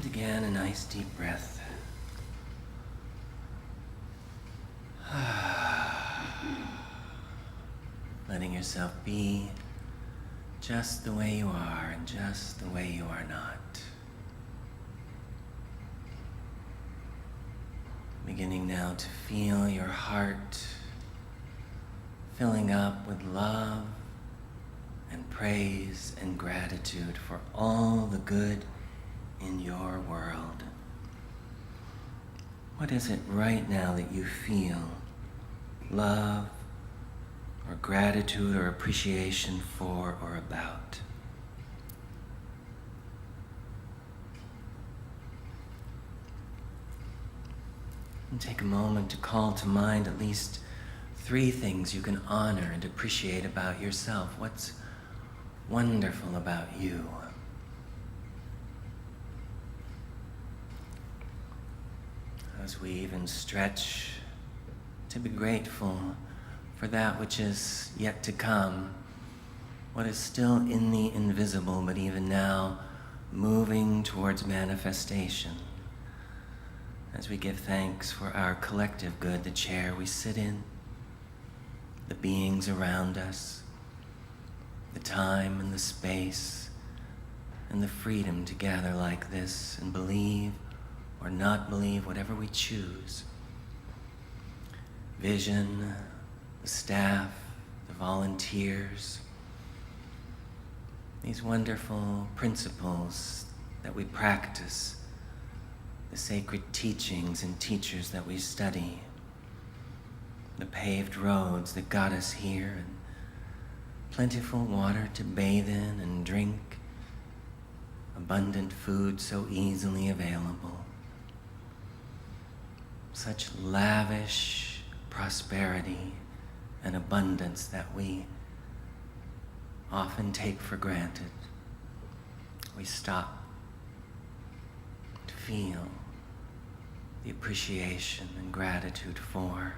And again, a nice deep breath. Letting yourself be just the way you are and just the way you are not. Beginning now to feel your heart filling up with love and praise and gratitude for all the good in your world. What is it right now that you feel love or gratitude or appreciation for or about? And take a moment to call to mind at least 3 things you can honor and appreciate about yourself. What's wonderful about you? As we even stretch to be grateful for that which is yet to come, what is still in the invisible, but even now moving towards manifestation. As we give thanks for our collective good, the chair we sit in, the beings around us, the time and the space, and the freedom to gather like this and believe or not believe, whatever we choose. Vision, the staff, the volunteers, these wonderful principles that we practice, the sacred teachings and teachers that we study, the paved roads that got us here, and plentiful water to bathe in and drink, abundant food so easily available. Such lavish prosperity and abundance that we often take for granted. We stop to feel the appreciation and gratitude for.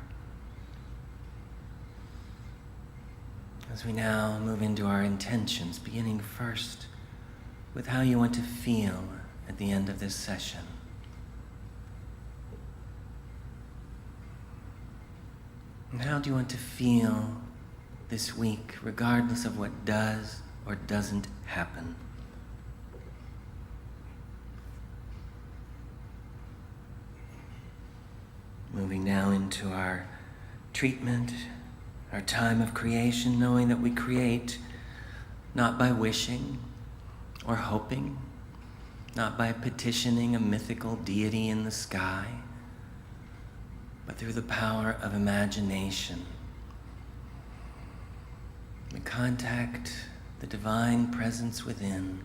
As we now move into our intentions, beginning first with how you want to feel at the end of this session. And how do you want to feel this week, regardless of what does or doesn't happen? Moving now into our treatment, our time of creation, knowing that we create not by wishing or hoping, not by petitioning a mythical deity in the sky, but through the power of imagination. We contact the divine presence within.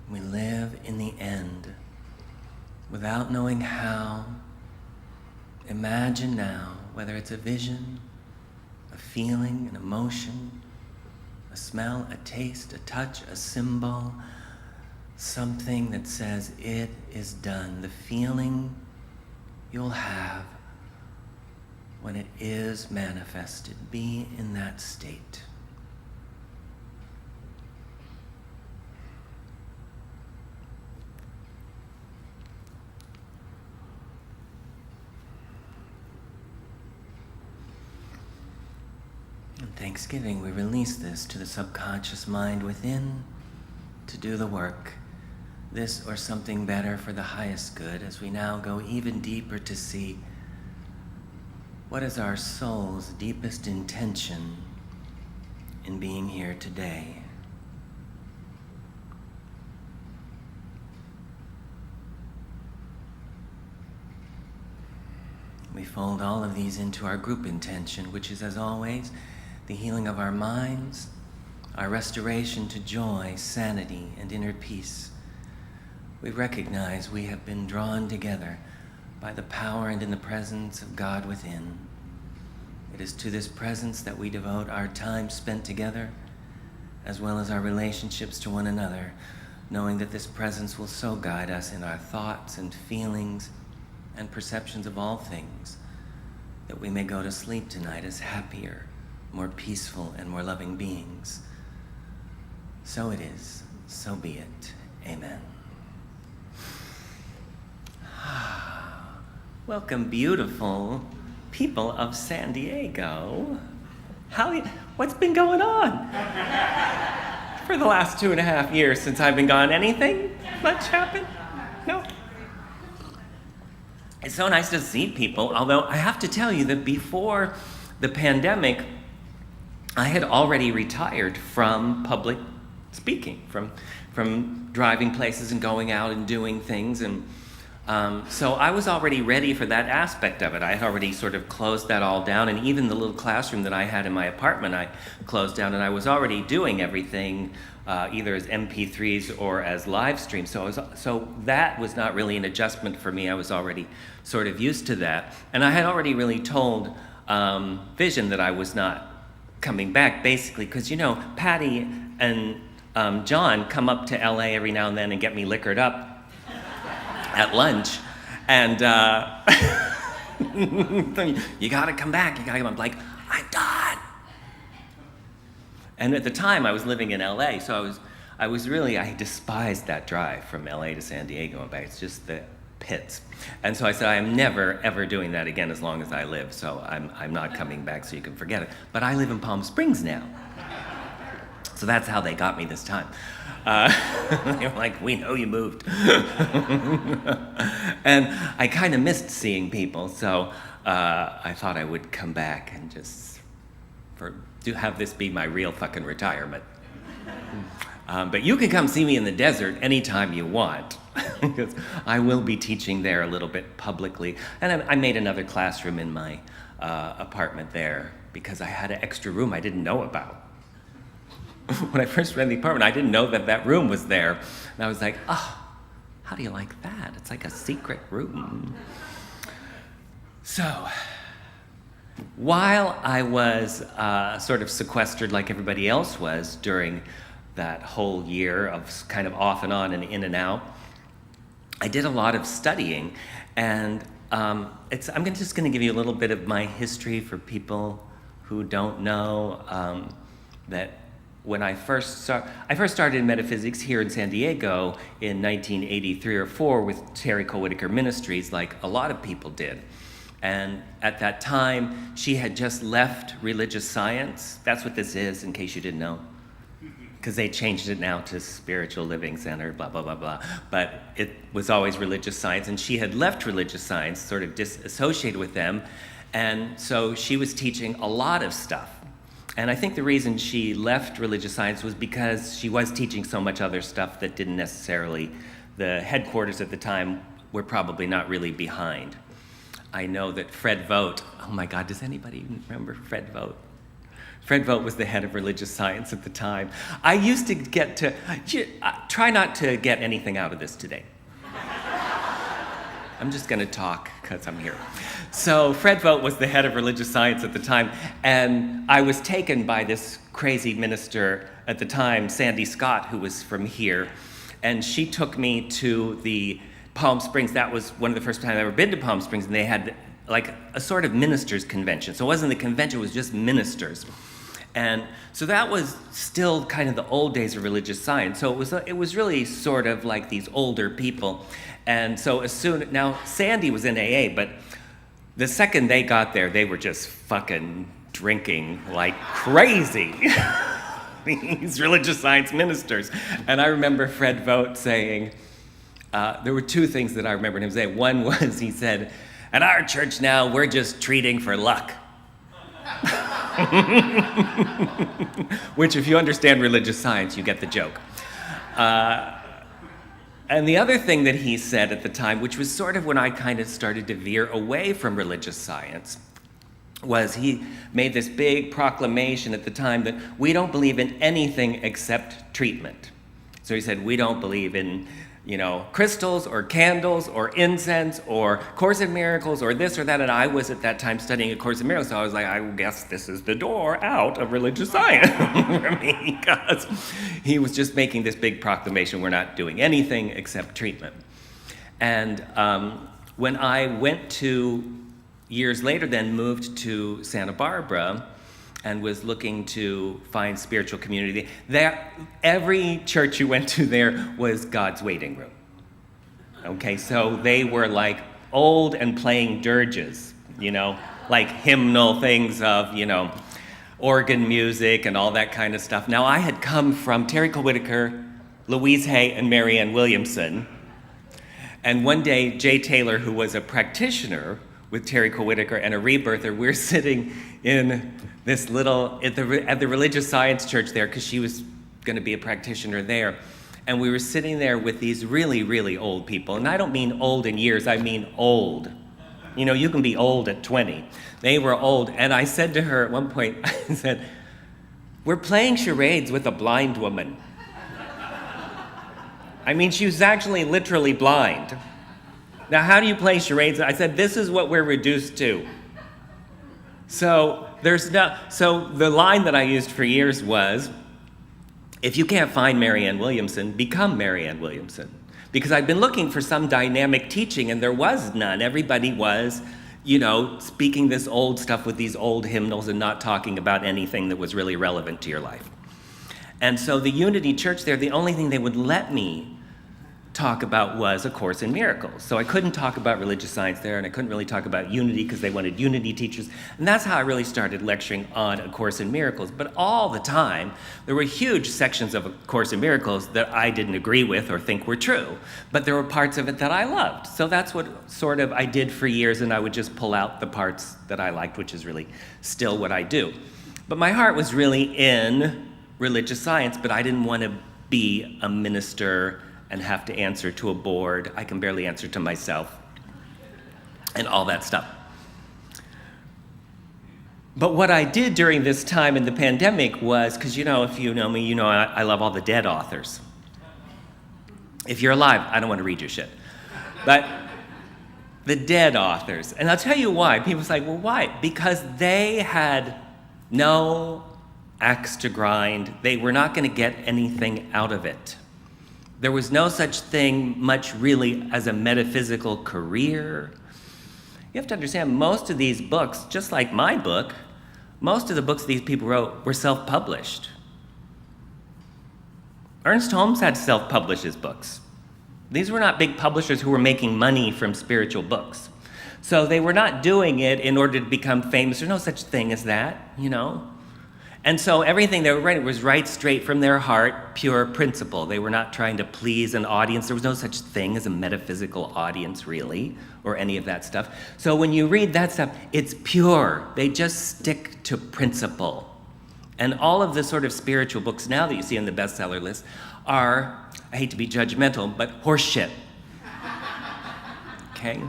We live in the end without knowing how. Imagine now, whether it's a vision, a feeling, an emotion, a smell, a taste, a touch, a symbol, something that says it is done. The feeling you'll have when it is manifested. Be in that state. In Thanksgiving, we release this to the subconscious mind within to do the work. This or something better for the highest good, as we now go even deeper to see what is our soul's deepest intention in being here today. We fold all of these into our group intention, which is, as always, the healing of our minds, our restoration to joy, sanity, and inner peace. We recognize we have been drawn together by the power and in the presence of God within. It is to this presence that we devote our time spent together, as well as our relationships to one another, knowing that this presence will so guide us in our thoughts and feelings and perceptions of all things, that we may go to sleep tonight as happier, more peaceful, and more loving beings. So it is. So be it. Amen. Welcome, beautiful people of San Diego. What's been going on? For the last 2.5 years since I've been gone, anything much happened? No? It's so nice to see people, although I have to tell you that before the pandemic, I had already retired from public speaking, from driving places and going out and doing things, and so I was already ready for that aspect of it. I had already sort of closed that all down, and even the little classroom that I had in my apartment, I closed down, and I was already doing everything either as MP3s or as live streams. So that was not really an adjustment for me. I was already sort of used to that, and I had already really told Vision that I was not coming back, basically, because Patty and John come up to LA every now and then and get me liquored up at lunch, and you gotta come back, I'm like, I'm done. And at the time I was living in LA, so I despised that drive from LA to San Diego and back. It's just the pits. And so I said, I am never ever doing that again as long as I live, so I'm not coming back, so you can forget it. But I live in Palm Springs now. So that's how they got me this time. They were like, we know you moved. And I kind of missed seeing people, so I thought I would come back and just have this be my real fucking retirement. But you can come see me in the desert anytime you want, because I will be teaching there a little bit publicly. And I made another classroom in my apartment there because I had an extra room I didn't know about. When I first rented the apartment, I didn't know that room was there. And I was like, oh, how do you like that? It's like a secret room. So, while I was sort of sequestered like everybody else was during that whole year of kind of off and on and in and out, I did a lot of studying. And I'm just going to give you a little bit of my history for people who don't know that when I first started in metaphysics here in San Diego in 1983 or 4 with Terry Cole Whitaker Ministries, like a lot of people did. And at that time, she had just left religious science. That's what this is, in case you didn't know. Because they changed it now to Spiritual Living Center, blah, blah, blah, blah. But it was always religious science, and she had left religious science, sort of disassociated with them. And so she was teaching a lot of stuff. And I think the reason she left religious science was because she was teaching so much other stuff that didn't necessarily, the headquarters at the time were probably not really behind. I know that Fred Vogt, oh my God, does anybody even remember Fred Vogt? Fred Vogt was the head of religious science at the time. I used to try not to get anything out of this today. I'm just going to talk because I'm here. So Fred Vogt was the head of religious science at the time, and I was taken by this crazy minister at the time, Sandy Scott, who was from here, and she took me to the Palm Springs. That was one of the first times I've ever been to Palm Springs, and they had like a sort of ministers convention. So it wasn't the convention, it was just ministers. And so that was still kind of the old days of religious science. So it was really sort of like these older people. And so now Sandy was in AA, but the second they got there, they were just fucking drinking like crazy. These religious science ministers. And I remember Fred Vogt saying, there were two things that I remembered him saying. One was, he said, at our church now, we're just treating for luck. Which, if you understand religious science, you get the joke. And the other thing that he said at the time, which was sort of when I kind of started to veer away from religious science, was he made this big proclamation at the time that we don't believe in anything except treatment. So he said, we don't believe in crystals or candles or incense or Course in Miracles or this or that. And I was at that time studying A Course in Miracles, so I was like, I guess this is the door out of religious science for me, because he was just making this big proclamation, we're not doing anything except treatment. And when I went to, years later then moved to Santa Barbara, and was looking to find spiritual community. Every church you went to there was God's waiting room. Okay, so they were like old and playing dirges, like hymnal things of, organ music and all that kind of stuff. Now, I had come from Terry Cole Whitaker, Louise Hay, and Marianne Williamson. And one day, Jay Taylor, who was a practitioner with Terry Cole Whitaker and a rebirther, we're sitting in this little, at the religious science church there, because she was going to be a practitioner there. And we were sitting there with these really, really old people. And I don't mean old in years, I mean old. You can be old at 20. They were old. And I said to her at one point, I said, "We're playing charades with a blind woman." I mean, she was actually literally blind. Now, how do you play charades? I said, this is what we're reduced to. So the line that I used for years was, if you can't find Marianne Williamson, become Marianne Williamson. Because I'd been looking for some dynamic teaching, and there was none. Everybody was, speaking this old stuff with these old hymnals and not talking about anything that was really relevant to your life. And so the Unity Church there, the only thing they would let me talk about was A Course in Miracles. So I couldn't talk about religious science there, and I couldn't really talk about unity because they wanted unity teachers. And that's how I really started lecturing on A Course in Miracles. But all the time, there were huge sections of A Course in Miracles that I didn't agree with or think were true. But there were parts of it that I loved. So that's what sort of I did for years, and I would just pull out the parts that I liked, which is really still what I do. But my heart was really in religious science, but I didn't want to be a minister and have to answer to a board. I can barely answer to myself and all that stuff. But what I did during this time in the pandemic was, because if you know me, I love all the dead authors. If you're alive, I don't want to read your shit. But the dead authors, and I'll tell you why. People say, well, why? Because they had no axe to grind. They were not going to get anything out of it. There was no such thing much really as a metaphysical career. You have to understand, most of these books, just like my book, most of the books these people wrote were self-published. Ernest Holmes had to self-publish his books. These were not big publishers who were making money from spiritual books. So they were not doing it in order to become famous. There's no such thing as that, And so everything they were writing was right straight from their heart, pure principle. They were not trying to please an audience. There was no such thing as a metaphysical audience, really, or any of that stuff. So when you read that stuff, it's pure. They just stick to principle. And all of the sort of spiritual books now that you see on the bestseller list are, I hate to be judgmental, but horseshit. Okay?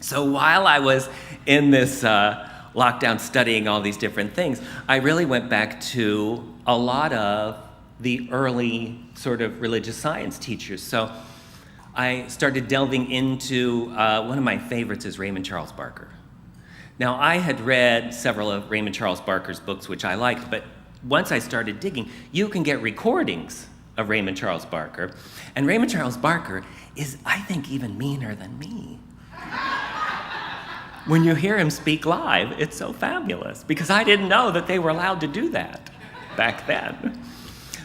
So while I was in this lockdown studying all these different things, I really went back to a lot of the early sort of religious science teachers. So I started delving into, one of my favorites is Raymond Charles Barker. Now, I had read several of Raymond Charles Barker's books, which I liked, but once I started digging, you can get recordings of Raymond Charles Barker. And Raymond Charles Barker is, I think, even meaner than me. When you hear him speak live, it's so fabulous, because I didn't know that they were allowed to do that back then.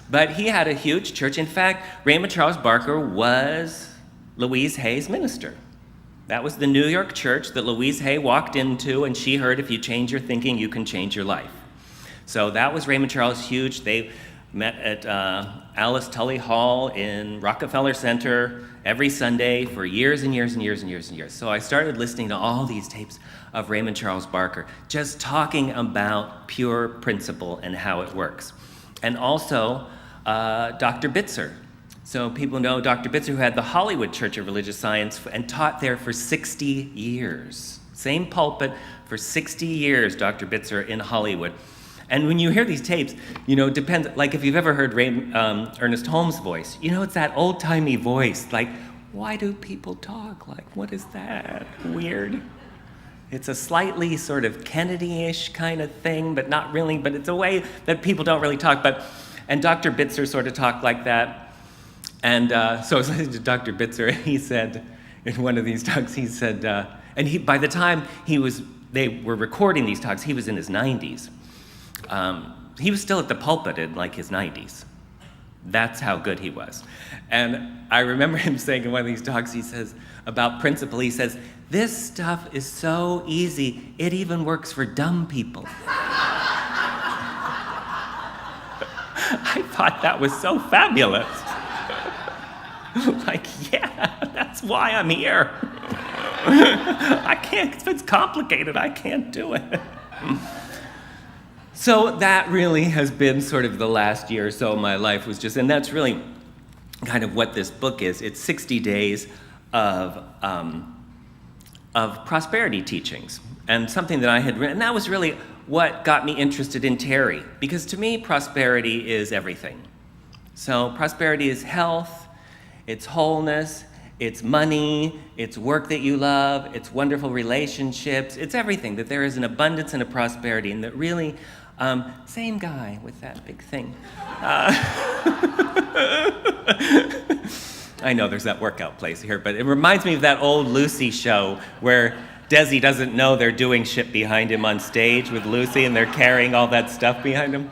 But he had a huge church. In fact, Raymond Charles Barker was Louise Hay's minister. That was the New York church that Louise Hay walked into, and she heard, if you change your thinking, you can change your life. So that was Raymond Charles, huge. They met at Alice Tully Hall in Rockefeller Center every Sunday for years and years and years and years and years. So I started listening to all these tapes of Raymond Charles Barker, just talking about pure principle and how it works. And also Dr. Bitzer. So people know Dr. Bitzer, who had the Hollywood Church of Religious Science and taught there for 60 years. Same pulpit for 60 years, Dr. Bitzer in Hollywood. And when you hear these tapes, depends, like if you've ever heard Ernest Holmes' voice, it's that old-timey voice, like, why do people talk? Like, what is that? Weird. It's a slightly sort of Kennedy-ish kind of thing, but not really, but it's a way that people don't really talk. And Dr. Bitzer sort of talked like that. And so I was listening to Dr. Bitzer, and he said, in one of these talks, he said, by the time he was they were recording these talks. He was in his 90s. He was still at the pulpit in like his 90s. That's how good he was. And I remember him saying in one of these talks, he says, about principle, he says, "This stuff is so easy, it even works for dumb people." I thought that was so fabulous. Like, yeah, that's why I'm here. I can't, if it's complicated, I can't do it. So that really has been sort of the last year or so of my life was just, and that's really kind of what this book is. It's 60 days of prosperity teachings, and something that I had written, and that was really what got me interested in Terry, because to me, prosperity is everything. So prosperity is health, it's wholeness, it's money, it's work that you love, it's wonderful relationships, it's everything, that there is an abundance and a prosperity, and that really, same guy with that big thing. I know there's that workout place here, but it reminds me of that old Lucy show where Desi doesn't know they're doing shit behind him on stage with Lucy and they're carrying all that stuff behind him.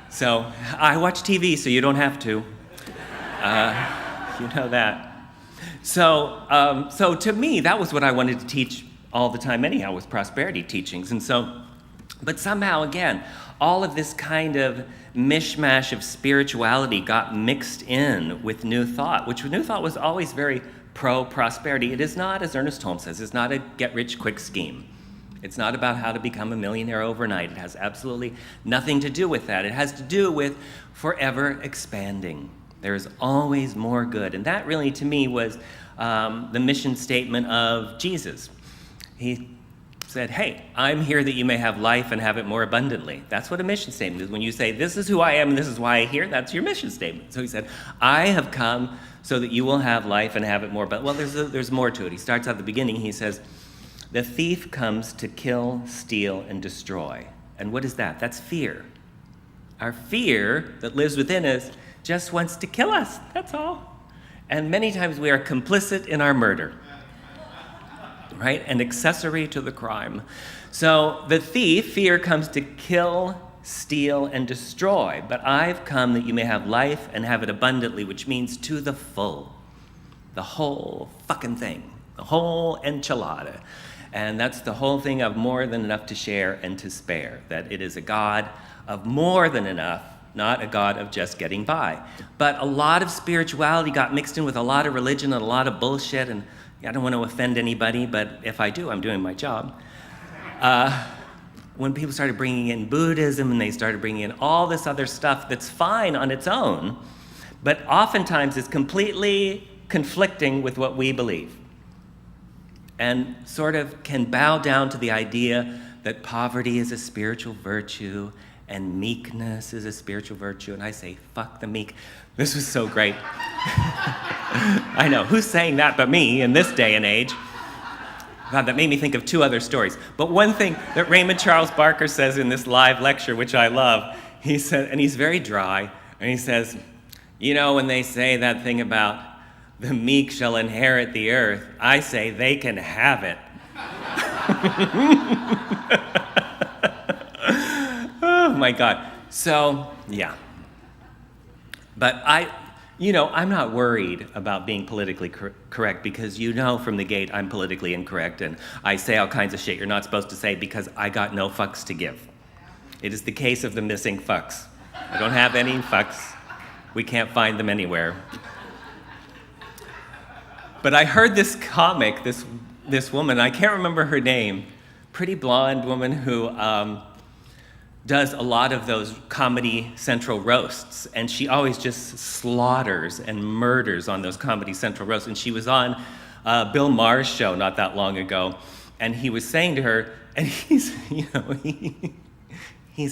So I watch TV, so you don't have to. You know that. So to me, that was what I wanted to teach all the time anyhow, was prosperity teachings. And so, but somehow, again, all of this kind of mishmash of spirituality got mixed in with New Thought, which New Thought was always very pro-prosperity. It is not, as Ernest Holmes says, it's not a get-rich-quick scheme. It's not about how to become a millionaire overnight. It has absolutely nothing to do with that. It has to do with forever expanding. There is always more good. And that really, to me, was the mission statement of Jesus. He said, hey, I'm here that you may have life and have it more abundantly. That's what a mission statement is. When you say, this is who I am and this is why I'm here, that's your mission statement. So he said, I have come so that you will have life and have it more. But, well, there's more to it. He starts at the beginning. He says, the thief comes to kill, steal, and destroy. And what is that? That's fear. Our fear that lives within us just wants to kill us. That's all. And many times we are complicit in our murder. Right? An accessory to the crime. So the thief, fear, comes to kill, steal, and destroy. But I've come that you may have life and have it abundantly, which means to the full. The whole fucking thing. The whole enchilada. And that's the whole thing of more than enough to share and to spare. That it is a God of more than enough, not a God of just getting by. But a lot of spirituality got mixed in with a lot of religion and a lot of bullshit, and I don't want to offend anybody, but if I do, I'm doing my job. When people started bringing in Buddhism and they started bringing in all this other stuff that's fine on its own, but oftentimes is completely conflicting with what we believe, and sort of can bow down to the idea that poverty is a spiritual virtue and meekness is a spiritual virtue. And I say, fuck the meek. This was so great. I know, who's saying that but me in this day and age? God, that made me think of two other stories. But one thing that Raymond Charles Barker says in this live lecture, which I love, he said, and he's very dry, and he says, you know, when they say that thing about the meek shall inherit the earth, I say they can have it. Oh my God. So, yeah. But I'm not worried about being politically correct, because you know from the gate I'm politically incorrect and I say all kinds of shit you're not supposed to say because I got no fucks to give. It is the case of the missing fucks. I don't have any fucks. We can't find them anywhere. But I heard this comic, this woman, I can't remember her name, pretty blonde woman who does a lot of those Comedy Central roasts, and she always just slaughters and murders on those Comedy Central roasts. And she was on Bill Maher's show not that long ago, and he was saying to her, and he's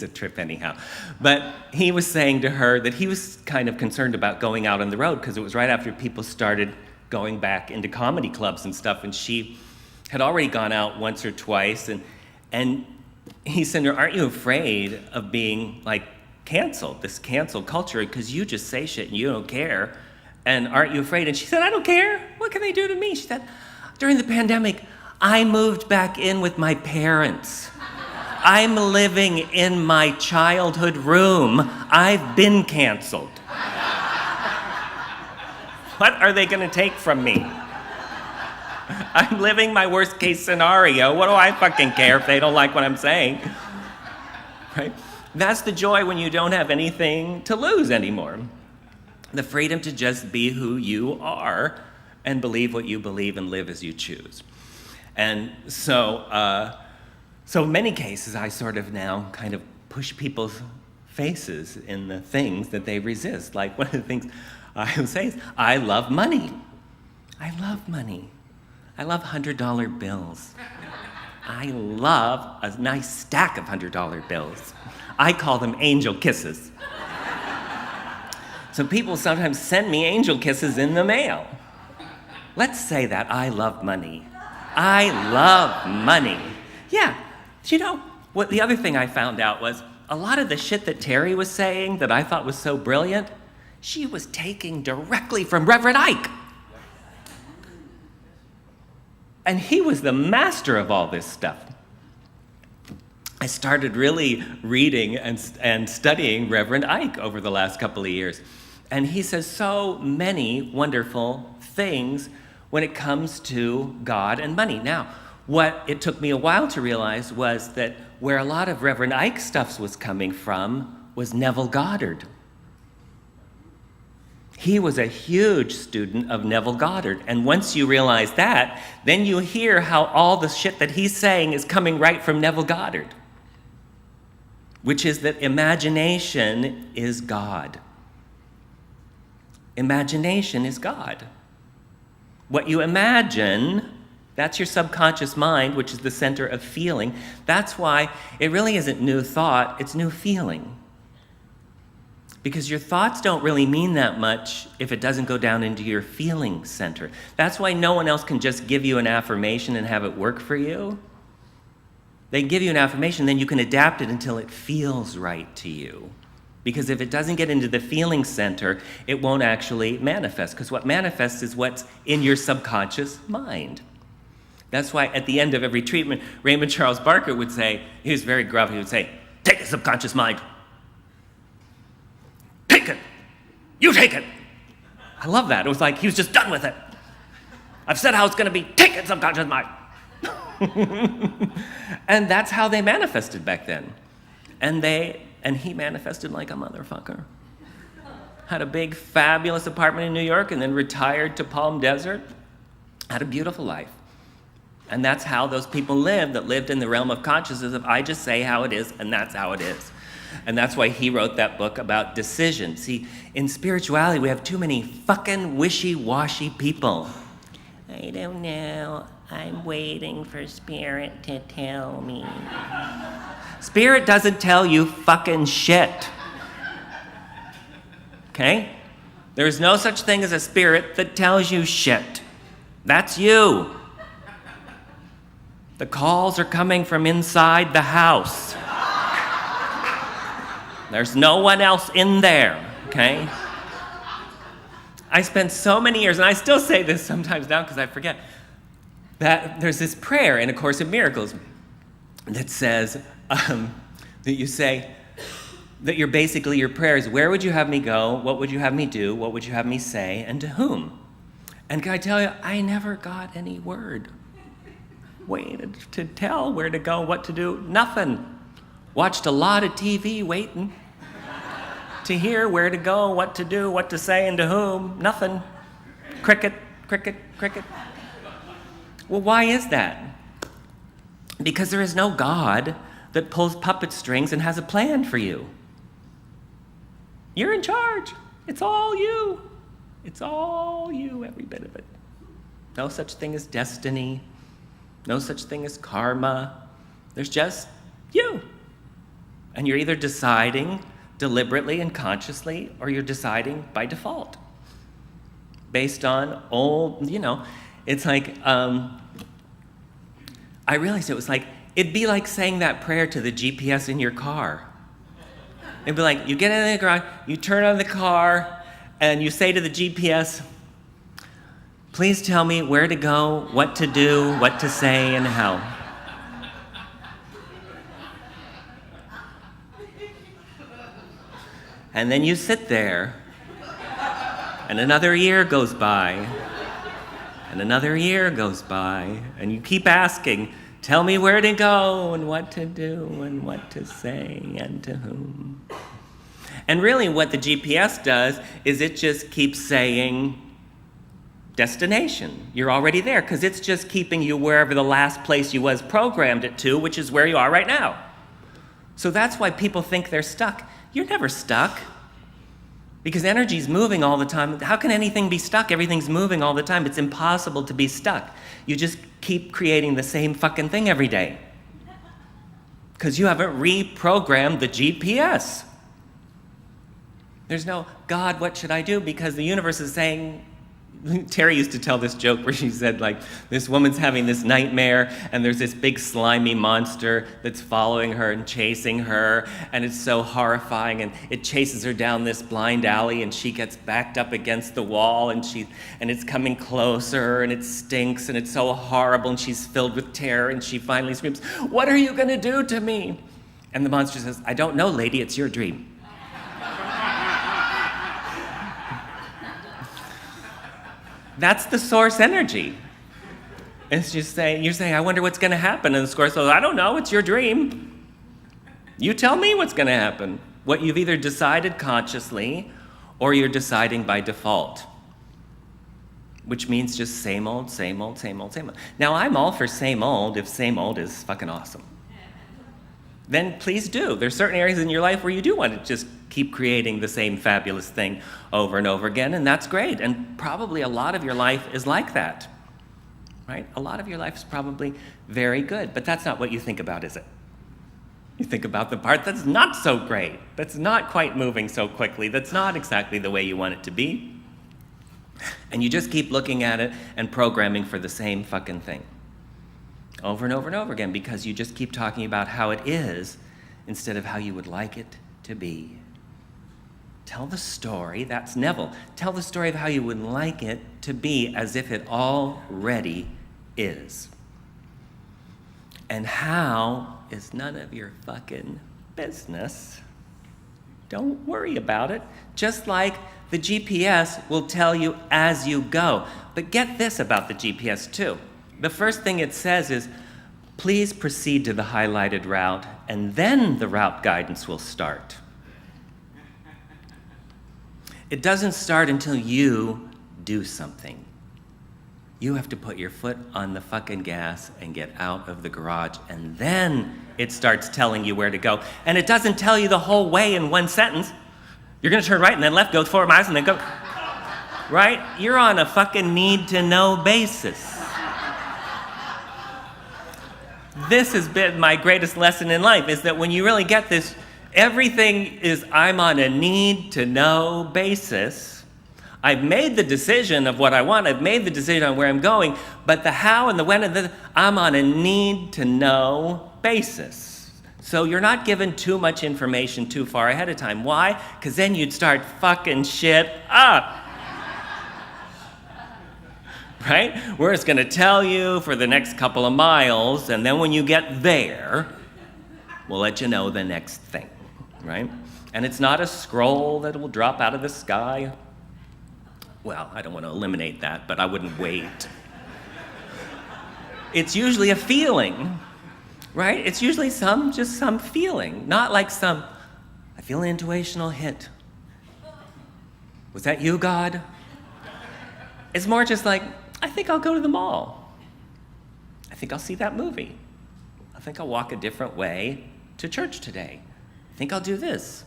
a trip anyhow, but he was saying to her that he was kind of concerned about going out on the road because it was right after people started going back into comedy clubs and stuff, and she had already gone out once or twice, and he said to her, aren't you afraid of being like canceled, this cancel culture, because you just say shit and you don't care, and aren't you afraid? And she said, I don't care. What can they do to me? She said, during the pandemic, I moved back in with my parents. I'm living in my childhood room. I've been canceled. What are they going to take from me? I'm living my worst case scenario. What do I fucking care if they don't like what I'm saying? Right? That's the joy when you don't have anything to lose anymore. The freedom to just be who you are and believe what you believe and live as you choose. And so in many cases, I sort of now kind of push people's faces in the things that they resist. Like one of the things I would say is, I love money. I love money. I love $100 bills. I love a nice stack of $100 bills. I call them angel kisses. So people sometimes send me angel kisses in the mail. Let's say that I love money. I love money. Yeah, you know, what the other thing I found out was a lot of the shit that Terry was saying that I thought was so brilliant, she was taking directly from Reverend Ike. And he was the master of all this stuff. I started really reading and studying Reverend Ike over the last couple of years. And he says so many wonderful things when it comes to God and money. Now, what it took me a while to realize was that where a lot of Reverend Ike stuff was coming from was Neville Goddard. He was a huge student of Neville Goddard. And once you realize that, then you hear how all the shit that he's saying is coming right from Neville Goddard, which is that imagination is God. Imagination is God. What you imagine, that's your subconscious mind, which is the center of feeling. That's why it really isn't new thought, it's new feeling. Because your thoughts don't really mean that much if it doesn't go down into your feeling center. That's why no one else can just give you an affirmation and have it work for you. They give you an affirmation, then you can adapt it until it feels right to you. Because if it doesn't get into the feeling center, it won't actually manifest. Because what manifests is what's in your subconscious mind. That's why at the end of every treatment, Raymond Charles Barker would say, he was very gruff, he would say, take the subconscious mind. Take it. You take it. I love that. It was like he was just done with it. I've said how it's going to be. Take it, subconscious mind. And that's how they manifested back then. And he manifested like a motherfucker. Had a big, fabulous apartment in New York and then retired to Palm Desert. Had a beautiful life. And that's how those people lived that lived in the realm of consciousness of I just say how it is and that's how it is. And that's why he wrote that book about decision. See, in spirituality, we have too many fucking wishy-washy people. I don't know. I'm waiting for Spirit to tell me. Spirit doesn't tell you fucking shit. Okay? There's no such thing as a spirit that tells you shit. That's you. The calls are coming from inside the house. There's no one else in there, okay? I spent so many years, and I still say this sometimes now because I forget, that there's this prayer in A Course in Miracles that says, that you say, that you're basically, your prayer is, where would you have me go? What would you have me do? What would you have me say? And to whom? And can I tell you, I never got any word. Waited to tell where to go, what to do, nothing. Watched a lot of TV waiting to hear where to go, what to do, what to say, and to whom. Nothing. Cricket, cricket, cricket. Well, why is that? Because there is no God that pulls puppet strings and has a plan for you. You're in charge. It's all you. It's all you, every bit of it. No such thing as destiny. No such thing as karma. There's just you. And you're either deciding deliberately and consciously, or you're deciding by default. Based on old, it's like, I realized it was like, it'd be like saying that prayer to the GPS in your car. It'd be like, you get in the garage, you turn on the car, and you say to the GPS, Please tell me where to go, what to do, what to say, and how. And then you sit there, and another year goes by, and another year goes by, and you keep asking, tell me where to go, and what to do, and what to say, and to whom. And really what the GPS does is it just keeps saying, destination. You're already there, because it's just keeping you wherever the last place you was programmed it to, which is where you are right now. So that's why people think they're stuck. You're never stuck, because energy's moving all the time. How can anything be stuck? Everything's moving all the time. It's impossible to be stuck. You just keep creating the same fucking thing every day, because you haven't reprogrammed the GPS. There's no, God, what should I do? Because the universe is saying, Terry used to tell this joke where she said, like, this woman's having this nightmare, and there's this big slimy monster that's following her and chasing her, and it's so horrifying, and it chases her down this blind alley, and she gets backed up against the wall, and it's coming closer, and it stinks, and it's so horrible, and she's filled with terror, and she finally screams, "What are you gonna do to me?" And the monster says, "I don't know, lady, it's your dream." That's the source energy. It's just saying, you're saying, I wonder what's going to happen. And the source says, I don't know, it's your dream. You tell me what's going to happen. What you've either decided consciously or you're deciding by default, which means just same old, same old, same old, same old. Now, I'm all for same old if same old is fucking awesome. Then please do. There's certain areas in your life where you do want to just keep creating the same fabulous thing over and over again, and that's great. And probably a lot of your life is like that, right? A lot of your life is probably very good, but that's not what you think about, is it? You think about the part that's not so great, that's not quite moving so quickly, that's not exactly the way you want it to be. And you just keep looking at it and programming for the same fucking thing over and over and over again, because you just keep talking about how it is instead of how you would like it to be. Tell the story, that's Neville. Tell the story of how you would like it to be as if it already is. And how is none of your fucking business. Don't worry about it. Just like the GPS will tell you as you go. But get this about the GPS too. The first thing it says is, please proceed to the highlighted route, and then the route guidance will start. It doesn't start until you do something. You have to put your foot on the fucking gas and get out of the garage, and then it starts telling you where to go. And it doesn't tell you the whole way in one sentence. You're gonna turn right and then left, go 4 miles and then go, right? You're on a fucking need-to-know basis. This has been my greatest lesson in life, is that when you really get this, everything is, I'm on a need-to-know basis. I've made the decision of what I want. I've made the decision on where I'm going. But the how and the when and the, I'm on a need-to-know basis. So you're not given too much information too far ahead of time. Why? Because then you'd start fucking shit up. Right? We're just going to tell you for the next couple of miles, and then when you get there, we'll let you know the next thing, right? And it's not a scroll that will drop out of the sky. Well, I don't want to eliminate that, but I wouldn't wait. It's usually a feeling, right? It's usually just some feeling, not like I feel an intuitional hit. Was that you, God? It's more just like, I think I'll go to the mall. I think I'll see that movie. I think I'll walk a different way to church today. I think I'll do this.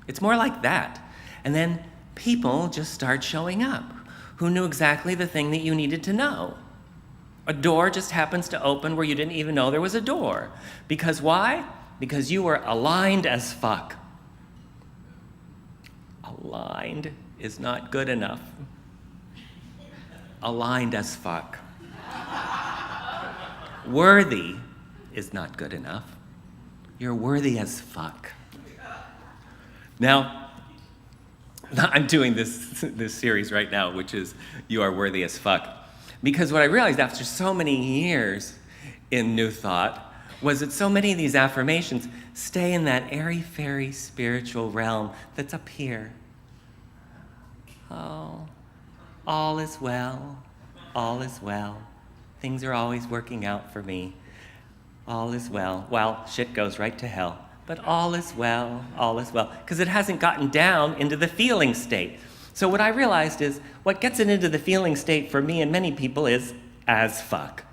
It's more like that. And then people just start showing up who knew exactly the thing that you needed to know. A door just happens to open where you didn't even know there was a door. Because why? Because you were aligned as fuck. Aligned is not good enough. Aligned as fuck. Worthy is not good enough. You're worthy as fuck. Now, I'm doing this series right now, which is You Are Worthy as Fuck. Because what I realized after so many years in New Thought was that so many of these affirmations stay in that airy-fairy spiritual realm that's up here. Oh, all is well, all is well. Things are always working out for me. All is well. Well, shit goes right to hell. But all is well, because it hasn't gotten down into the feeling state. So what I realized is what gets it into the feeling state for me and many people is as fuck.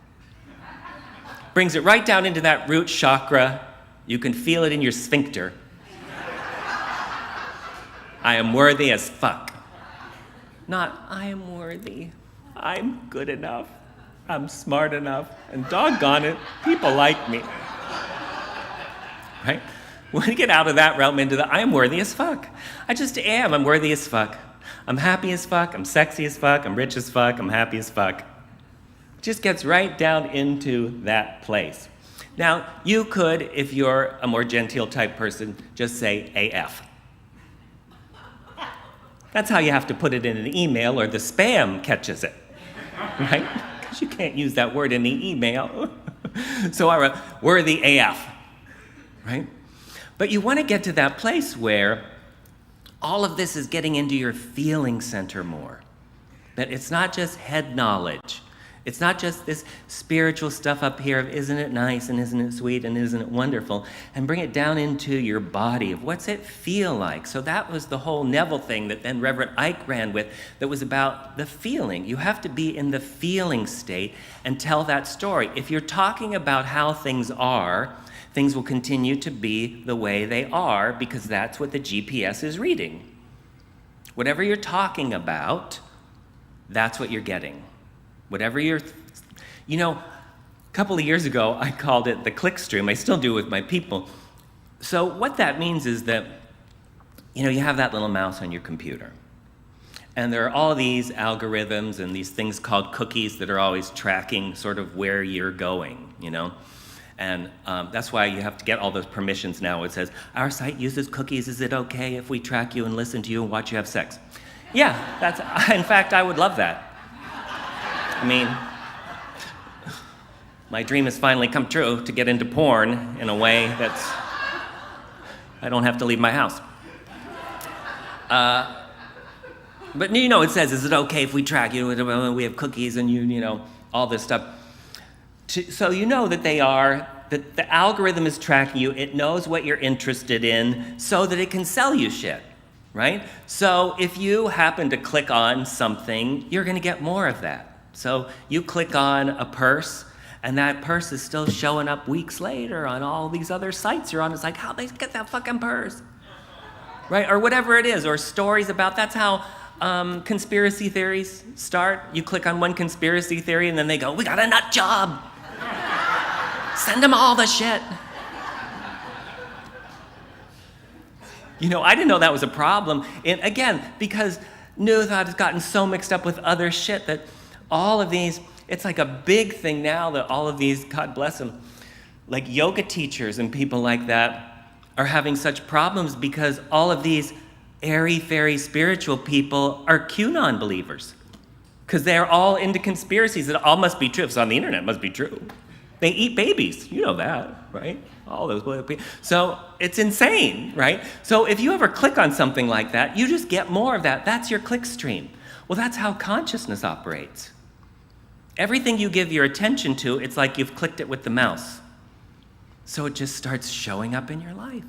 Brings it right down into that root chakra. You can feel it in your sphincter. I am worthy as fuck. Not, I am worthy. I'm good enough. I'm smart enough. And doggone it, people like me. Right? When you get out of that realm into the I am worthy as fuck. I just am. I'm worthy as fuck. I'm happy as fuck. I'm sexy as fuck. I'm rich as fuck. I'm happy as fuck. It just gets right down into that place. Now, you could, if you're a more genteel type person, just say AF. That's how you have to put it in an email or the spam catches it, right? Because you can't use that word in the email. So I wrote, worthy AF, right? But you want to get to that place where all of this is getting into your feeling center more. That it's not just head knowledge. It's not just this spiritual stuff up here of isn't it nice and isn't it sweet and isn't it wonderful, and bring it down into your body of what's it feel like. So that was the whole Neville thing that then Reverend Ike ran with that was about the feeling. You have to be in the feeling state and tell that story. If you're talking about how things are, things will continue to be the way they are because that's what the GPS is reading. Whatever you're talking about, that's what you're getting. Whatever you're, a couple of years ago, I called it the click stream. I still do with my people. So what that means is that, you have that little mouse on your computer. And there are all these algorithms and these things called cookies that are always tracking sort of where you're going, And that's why you have to get all those permissions now. It says, our site uses cookies. Is it okay if we track you and listen to you and watch you have sex? Yeah, in fact, I would love that. I mean, my dream has finally come true to get into porn in a way that's, I don't have to leave my house. But it says, is it okay if we track you? We have cookies and all this stuff. So that that the algorithm is tracking you. It knows what you're interested in so that it can sell you shit, right? So if you happen to click on something, you're going to get more of that. So you click on a purse, and that purse is still showing up weeks later on all these other sites you're on. It's like, how'd they get that fucking purse? Right? Or whatever it is, or stories about, that's how conspiracy theories start. You click on one conspiracy theory, and then they go, we got a nut job. Send them all the shit. I didn't know that was a problem. And again, because New Thought has gotten so mixed up with other shit that all of these, it's like a big thing now that all of these, God bless them, like yoga teachers and people like that are having such problems because all of these airy-fairy spiritual people are QAnon believers because they're all into conspiracies. It all must be true. If it's on the internet, it must be true. They eat babies. You know that, right? All those people. So it's insane, right? So if you ever click on something like that, you just get more of that. That's your click stream. Well, that's how consciousness operates. Everything you give your attention to, it's like you've clicked it with the mouse. So it just starts showing up in your life.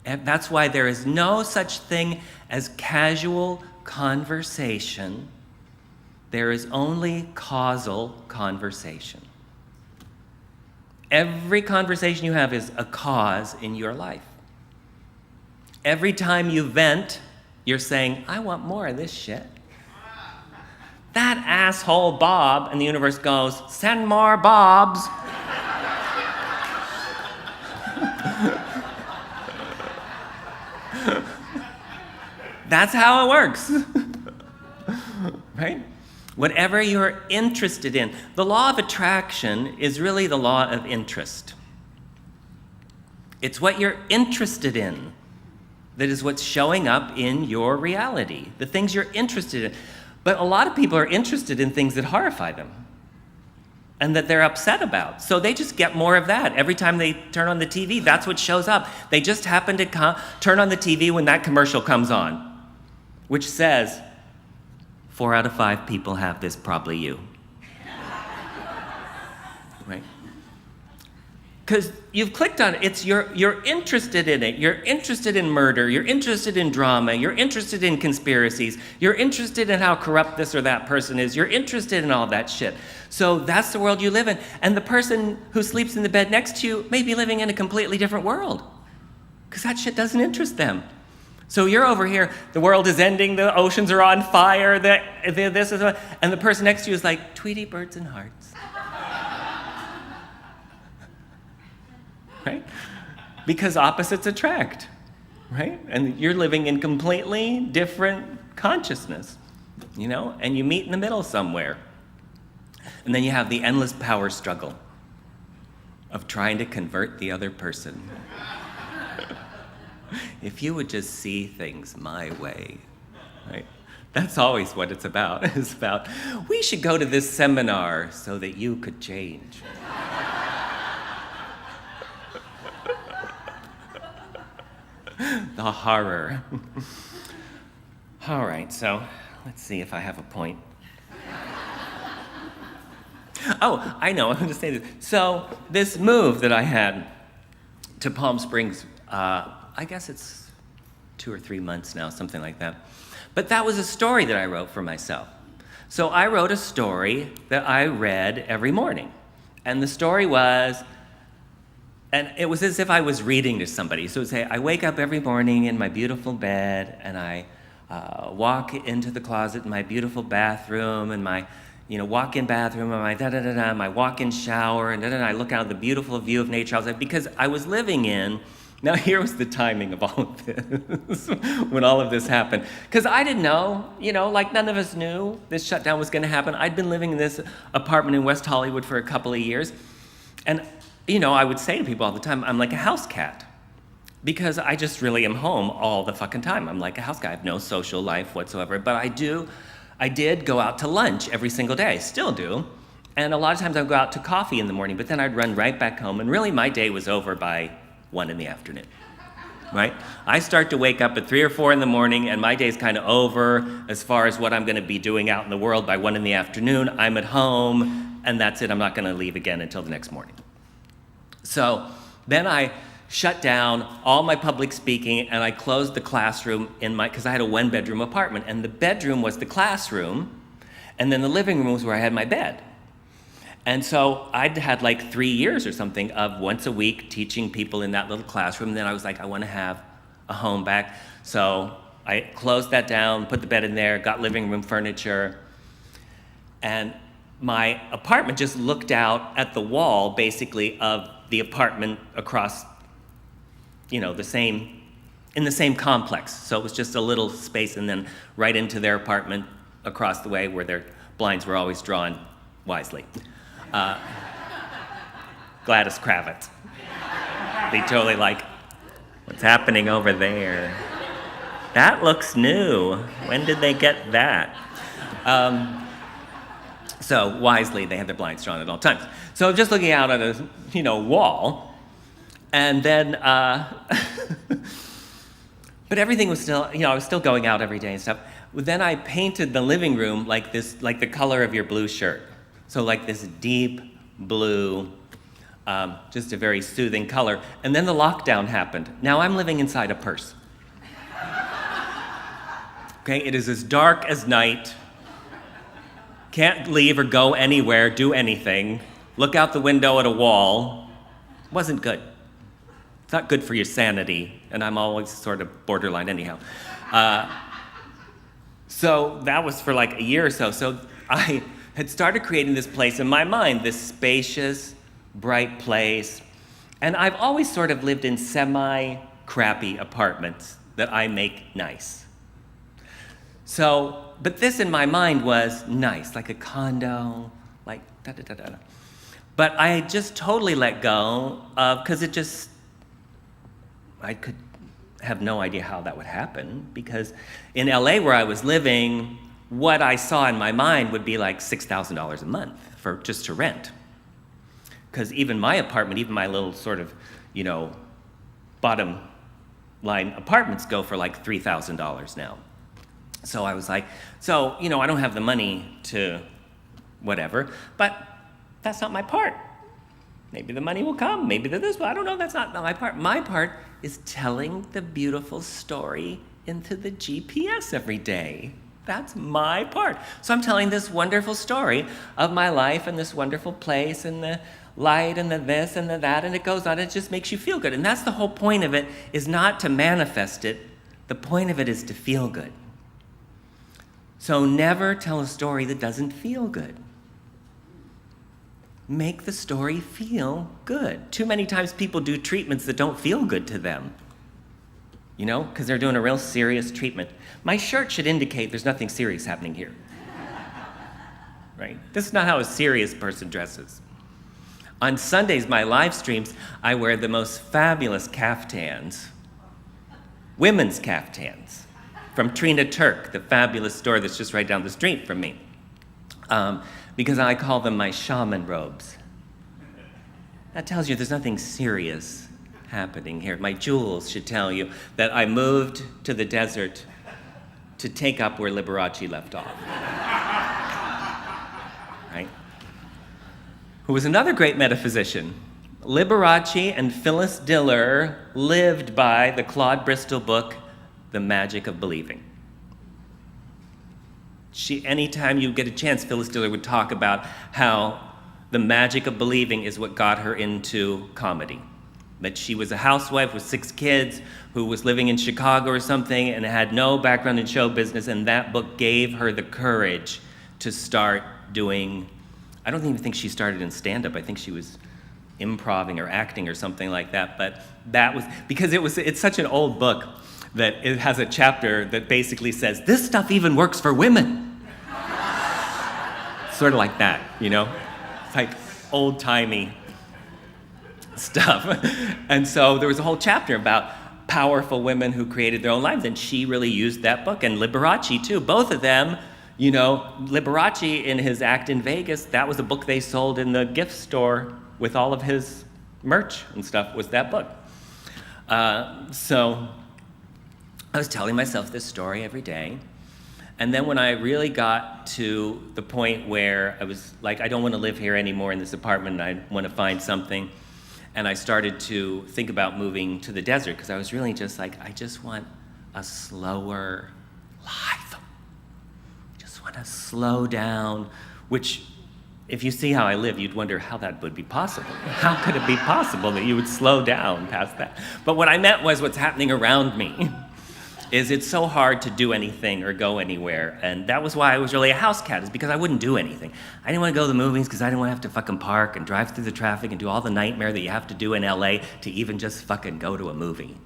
And that's why there is no such thing as casual conversation. There is only causal conversation. Every conversation you have is a cause in your life. Every time you vent, you're saying, I want more of this shit. That asshole Bob, and the universe goes, send more Bobs. That's how it works, right? Whatever you're interested in. The law of attraction is really the law of interest. It's what you're interested in that is what's showing up in your reality, the things you're interested in. But a lot of people are interested in things that horrify them and that they're upset about. So they just get more of that. Every time they turn on the TV, that's what shows up. They just happen to turn on the TV when that commercial comes on, which says, 4 out of 5 people have this, probably you. Right? Because you've clicked on it. You're interested in it. You're interested in murder. You're interested in drama. You're interested in conspiracies. You're interested in how corrupt this or that person is. You're interested in all that shit. So that's the world you live in. And the person who sleeps in the bed next to you may be living in a completely different world, because that shit doesn't interest them. So you're over here, the world is ending, the oceans are on fire, this is, and the person next to you is like, Tweety birds and hearts. Right? Because opposites attract, right? And you're living in completely different consciousness, and you meet in the middle somewhere. And then you have the endless power struggle of trying to convert the other person. If you would just see things my way, right? That's always what it's about. It's about, we should go to this seminar so that you could change. The horror. All right, so let's see if I have a point. Oh, I know, I'm going to say this. So this move that I had to Palm Springs, I guess it's 2 or 3 months now, something like that. But that was a story that I wrote for myself. So I wrote a story that I read every morning. And the story was, and it was as if I was reading to somebody. So it would say, I wake up every morning in my beautiful bed, and I walk into the closet in my beautiful bathroom, and my walk-in bathroom, and my da-da-da-da, my walk-in shower, and da-da-da, I look out at the beautiful view of nature. I was like, because I was living in, now here was the timing of all of this, when all of this happened. Because I didn't know, like none of us knew this shutdown was going to happen. I'd been living in this apartment in West Hollywood for a couple of years, and I would say to people all the time, I'm like a house cat, because I just really am home all the fucking time. I'm like a house cat. I have no social life whatsoever, but I did go out to lunch every single day. I still do. And a lot of times I'd go out to coffee in the morning, but then I'd run right back home, and really my day was over by 1 in the afternoon, right? I start to wake up at 3 or 4 in the morning, and my day's kind of over as far as what I'm going to be doing out in the world by 1 in the afternoon. I'm at home, and that's it. I'm not going to leave again until the next morning. So then I shut down all my public speaking, and I closed the classroom because I had a 1-bedroom apartment, and the bedroom was the classroom, and then the living room was where I had my bed. And so I'd had like 3 years or something of once a week teaching people in that little classroom, and then I was like, I want to have a home back. So I closed that down, put the bed in there, got living room furniture, and my apartment just looked out at the wall, basically, of the apartment across, in the same complex. So it was just a little space, and then right into their apartment across the way where their blinds were always drawn wisely. Gladys Kravitz. They totally like, what's happening over there? That looks new. When did they get that? So wisely, they had their blinds drawn at all times. So just looking out at a, wall, and then, but everything was still, I was still going out every day and stuff. Then I painted the living room like this, like the color of your blue shirt. So like this deep blue, just a very soothing color. And then the lockdown happened. Now I'm living inside a purse. Okay, it is as dark as night. Can't leave or go anywhere, do anything. Look out the window at a wall. Wasn't good. It's not good for your sanity, and I'm always sort of borderline anyhow. So that was for like a year or so. So I had started creating this place in my mind, this spacious, bright place. And I've always sort of lived in semi-crappy apartments that I make nice. So, but this in my mind was nice, like a condo, like da-da-da-da. But I just totally let go of, because I could have no idea how that would happen, because in LA where I was living, what I saw in my mind would be like $6,000 a month for just to rent. Because even my apartment, even my little sort of, bottom line apartments go for like $3,000 now. So I was like, I don't have the money to whatever, but that's not my part. Maybe the money will come, maybe this, but I don't know, that's not my part. My part is telling the beautiful story into the GPS every day. That's my part. So I'm telling this wonderful story of my life and this wonderful place and the light and the this and the that, and it goes on, it just makes you feel good. And that's the whole point of it, is not to manifest it. The point of it is to feel good. So never tell a story that doesn't feel good. Make the story feel good. Too many times people do treatments that don't feel good to them. Because they're doing a real serious treatment. My shirt should indicate there's nothing serious happening here. Right? This is not how a serious person dresses. On Sundays, my live streams, I wear the most fabulous caftans, women's caftans, from Trina Turk, the fabulous store that's just right down the street from me. Because I call them my shaman robes. That tells you there's nothing serious happening here. My jewels should tell you that I moved to the desert to take up where Liberace left off. Right? Who was another great metaphysician. Liberace and Phyllis Diller lived by the Claude Bristol book, The Magic of Believing. Anytime you get a chance, Phyllis Diller would talk about how the magic of believing is what got her into comedy. That she was a housewife with 6 kids who was living in Chicago or something and had no background in show business, and that book gave her the courage to start doing, I don't even think she started in stand-up, I think she was improvising or acting or something like that, but that was, because it's such an old book that it has a chapter that basically says, this stuff even works for women. Sort of like that, It's like old-timey stuff. And so there was a whole chapter about powerful women who created their own lives, and she really used that book, and Liberace too. Both of them, Liberace in his act in Vegas, that was a book they sold in the gift store with all of his merch and stuff, was that book. So I was telling myself this story every day. And then when I really got to the point where I was like, I don't want to live here anymore in this apartment, I want to find something, and I started to think about moving to the desert, because I was really just like, I just want a slower life. Just want to slow down, which, if you see how I live, you'd wonder how that would be possible. How could it be possible that you would slow down past that? But what I meant was what's happening around me. Is it's so hard to do anything or go anywhere. And that was why I was really a house cat, is because I wouldn't do anything. I didn't want to go to the movies because I didn't want to have to fucking park and drive through the traffic and do all the nightmare that you have to do in LA to even just fucking go to a movie.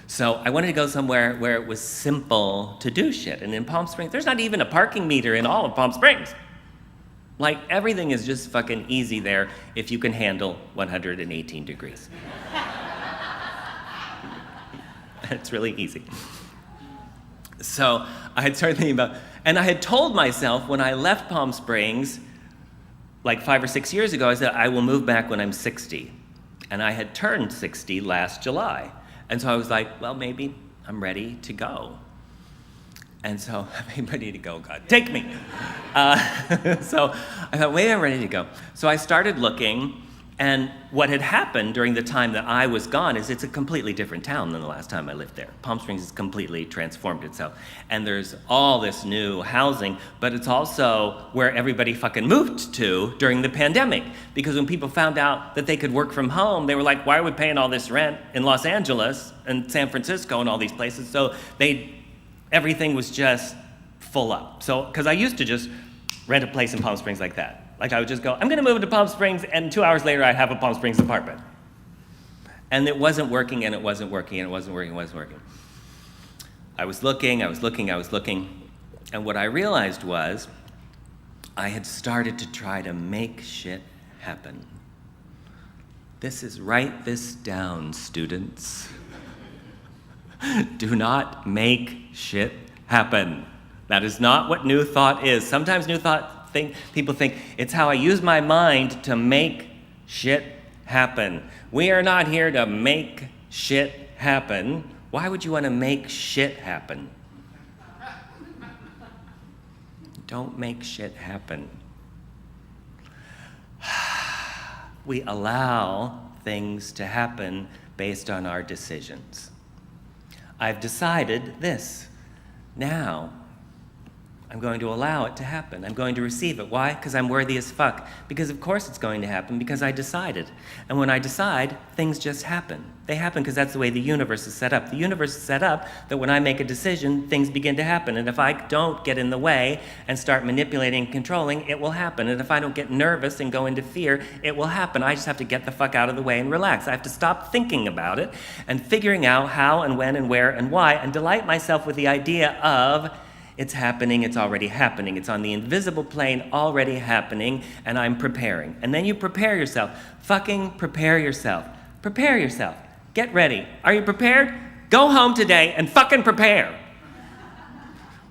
So I wanted to go somewhere where it was simple to do shit. And in Palm Springs, there's not even a parking meter in all of Palm Springs. Like, everything is just fucking easy there if you can handle 118 degrees. It's really easy. So I had started thinking about, and I had told myself when I left Palm Springs, like 5 or 6 years ago, I said, I will move back when I'm 60. And I had turned 60 last July. And so I was like, well, maybe I'm ready to go. And so I'm ready to go, God, take me. So I thought, maybe I'm ready to go. So I started looking, and what had happened during the time that I was gone is it's a completely different town than the last time I lived there. Palm Springs has completely transformed itself. And there's all this new housing, but it's also where everybody fucking moved to during the pandemic. Because when people found out that they could work from home, they were like, why are we paying all this rent in Los Angeles and San Francisco and all these places? So everything was just full up. So, because I used to just rent a place in Palm Springs like that. Like, I would just go, I'm going to move to Palm Springs, and 2 hours later, I'd have a Palm Springs apartment. And it wasn't working, and it wasn't working, and it wasn't working, and it wasn't working. I was looking, and what I realized was I had started to try to make shit happen. Write this down, students. Do not make shit happen. That is not what New Thought is. Sometimes people think it's how I use my mind to make shit happen. We are not here to make shit happen. Why would you want to make shit happen? Don't make shit happen. We allow things to happen based on our decisions. I've decided this. Now, I'm going to allow it to happen. I'm going to receive it. Why? Because I'm worthy as fuck. Because of course it's going to happen, because I decided. And when I decide, things just happen. They happen because that's the way the universe is set up. The universe is set up that when I make a decision, things begin to happen. And if I don't get in the way and start manipulating and controlling, it will happen. And if I don't get nervous and go into fear, it will happen. I just have to get the fuck out of the way and relax. I have to stop thinking about it and figuring out how and when and where and why, and delight myself with the idea of it's happening, it's already happening. It's on the invisible plane, already happening, and I'm preparing. And then you prepare yourself. Fucking prepare yourself. Prepare yourself. Get ready. Are you prepared? Go home today and fucking prepare.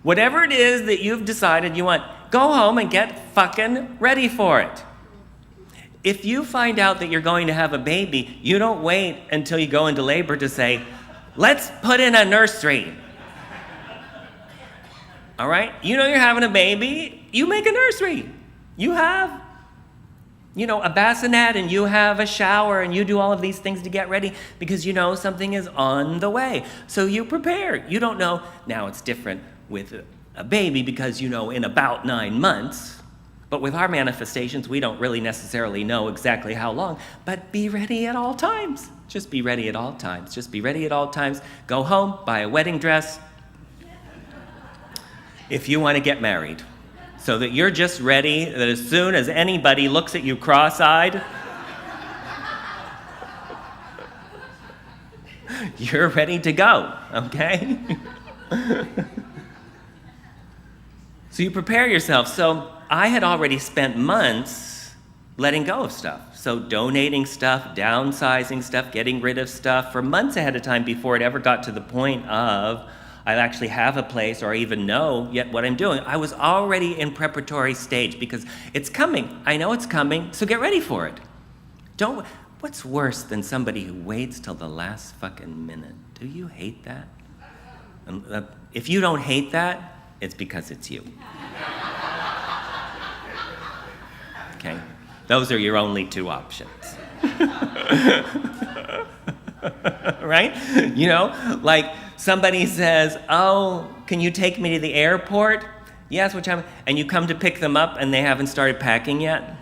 Whatever it is that you've decided you want, go home and get fucking ready for it. If you find out that you're going to have a baby, you don't wait until you go into labor to say, let's put in a nursery. All right? You know you're having a baby, you make a nursery. You have, a bassinet, and you have a shower, and you do all of these things to get ready because you know something is on the way. So you prepare. You don't know. Now it's different with a baby because you know in about 9 months. But with our manifestations, we don't really necessarily know exactly how long. But be ready at all times. Just be ready at all times. Just be ready at all times. Go home, buy a wedding dress, if you want to get married, so that you're just ready that as soon as anybody looks at you cross-eyed, you're ready to go, okay? So you prepare yourself. So I had already spent months letting go of stuff. So donating stuff, downsizing stuff, getting rid of stuff for months ahead of time before it ever got to the point of I actually have a place or even know yet what I'm doing. I was already in preparatory stage because it's coming. I know it's coming, so get ready for it. What's worse than somebody who waits till the last fucking minute? Do you hate that? If you don't hate that, it's because it's you. Okay? Those are your only two options. Right? Like somebody says, oh, can you take me to the airport? Yes, what time? And you come to pick them up and they haven't started packing yet?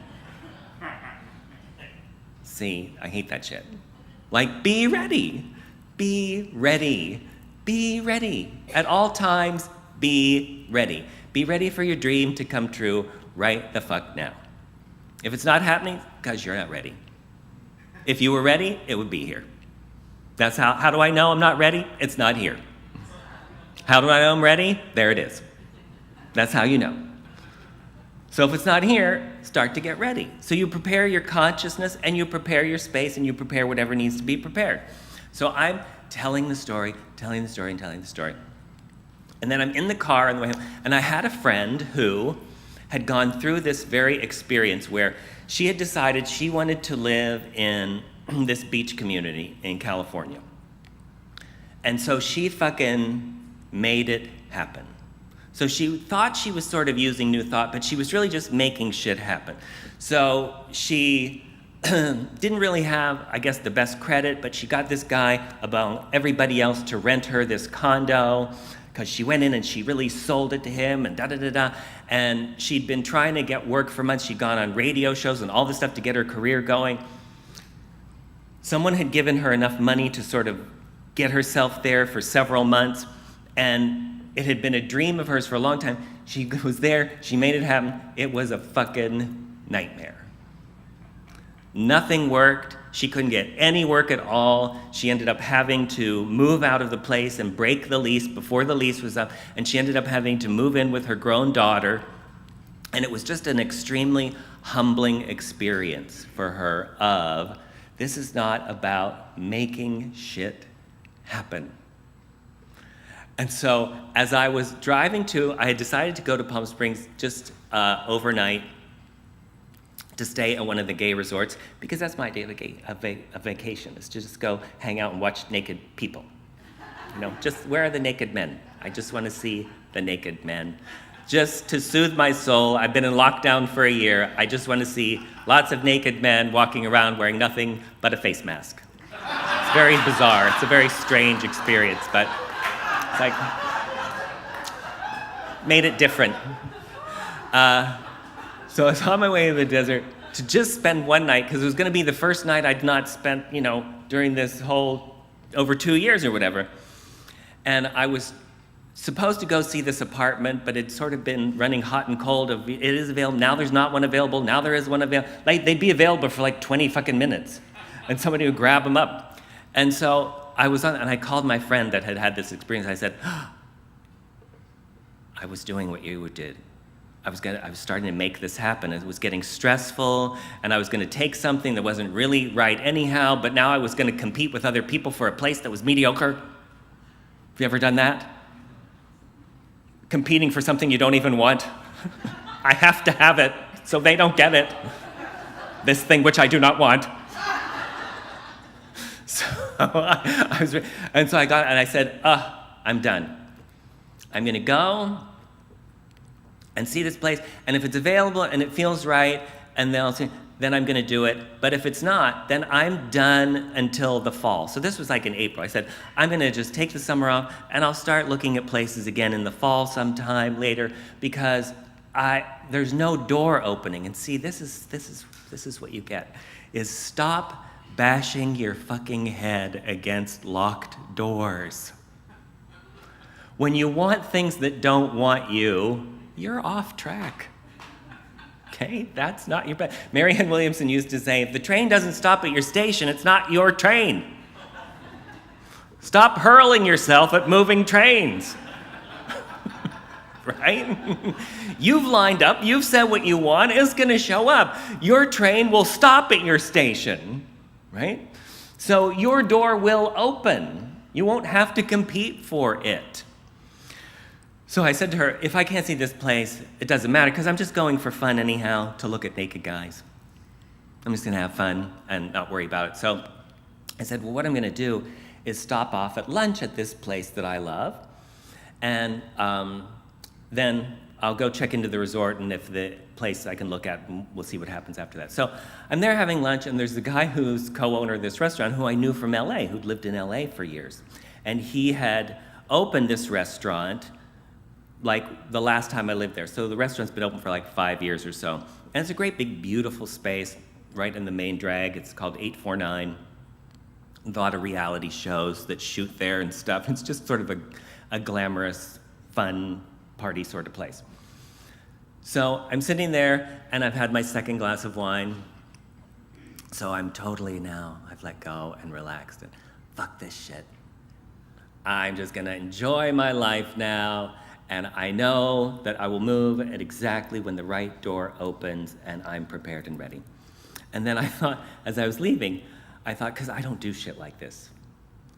See, I hate that shit. Like, be ready. Be ready. Be ready. At all times, be ready. Be ready for your dream to come true right the fuck now. If it's not happening, because you're not ready. If you were ready, it would be here. That's how do I know I'm not ready? It's not here. How do I know I'm ready? There it is. That's how you know. So if it's not here, start to get ready. So you prepare your consciousness and you prepare your space and you prepare whatever needs to be prepared. So I'm telling the story. And then I'm in the car on the way home, and I had a friend who had gone through this very experience where she had decided she wanted to live in this beach community in California. And so she fucking made it happen. So she thought she was sort of using New Thought, but she was really just making shit happen. So she didn't really have, I guess, the best credit, but she got this guy above everybody else to rent her this condo because she went in and she really sold it to him and da-da-da-da. And she'd been trying to get work for months. She'd gone on radio shows and all this stuff to get her career going. Someone had given her enough money to sort of get herself there for several months, and it had been a dream of hers for a long time. She was there, she made it happen. It was a fucking nightmare. Nothing worked. She couldn't get any work at all. She ended up having to move out of the place and break the lease before the lease was up, and she ended up having to move in with her grown daughter, and it was just an extremely humbling experience for her of, this is not about making shit happen. And so as I was driving I had decided to go to Palm Springs just overnight to stay at one of the gay resorts, because that's my day of vacation, is to just go hang out and watch naked people. Just where are the naked men? I just want to see the naked men. Just to soothe my soul. I've been in lockdown for a year. I just want to see lots of naked men walking around wearing nothing but a face mask. It's very bizarre. It's a very strange experience, but it's like, made it different. So I was on my way to the desert to just spend one night, because it was going to be the first night I'd not spent, during this whole, over 2 years or whatever. And I was supposed to go see this apartment, but it's sort of been running hot and cold. It is available, now there's not one available, now there is one available. Like, they'd be available for like 20 fucking minutes, and somebody would grab them up. And so I was on, and I called my friend that had this experience. I said, I was doing what you did. I was starting to make this happen. It was getting stressful, and I was going to take something that wasn't really right anyhow, but now I was going to compete with other people for a place that was mediocre. Have you ever done that? Competing for something you don't even want? I have to have it, so they don't get it. This thing which I do not want. So I said, I'm done. I'm going to go and see this place, and if it's available and it feels right, and then I'm going to do it. But if it's not, then I'm done until the fall. So this was like in April. I said, I'm going to just take the summer off, and I'll start looking at places again in the fall sometime later, because there's no door opening. And see, this is what you get, is stop bashing your fucking head against locked doors. When you want things that don't want you, you're off track. Okay, that's not your best. Marianne Williamson used to say, if the train doesn't stop at your station, it's not your train. Stop hurling yourself at moving trains. Right? You've lined up, you've said what you want, it's going to show up. Your train will stop at your station, right? So your door will open. You won't have to compete for it. So I said to her, if I can't see this place, it doesn't matter, because I'm just going for fun anyhow, to look at naked guys. I'm just going to have fun and not worry about it. So I said, well, what I'm going to do is stop off at lunch at this place that I love, and then I'll go check into the resort, and if the place I can look at, we'll see what happens after that. So I'm there having lunch, and there's a guy who's co-owner of this restaurant who I knew from LA, who'd lived in LA for years. And he had opened this restaurant like the last time I lived there. So the restaurant's been open for like 5 years or so. And it's a great big beautiful space right in the main drag. It's called 849. A lot of reality shows that shoot there and stuff. It's just sort of a glamorous, fun party sort of place. So I'm sitting there, and I've had my second glass of wine. So I'm totally now, I've let go and relaxed, and fuck this shit. I'm just gonna enjoy my life now, and I know that I will move at exactly when the right door opens, and I'm prepared and ready. And then I thought, as I was leaving, because I don't do shit like this.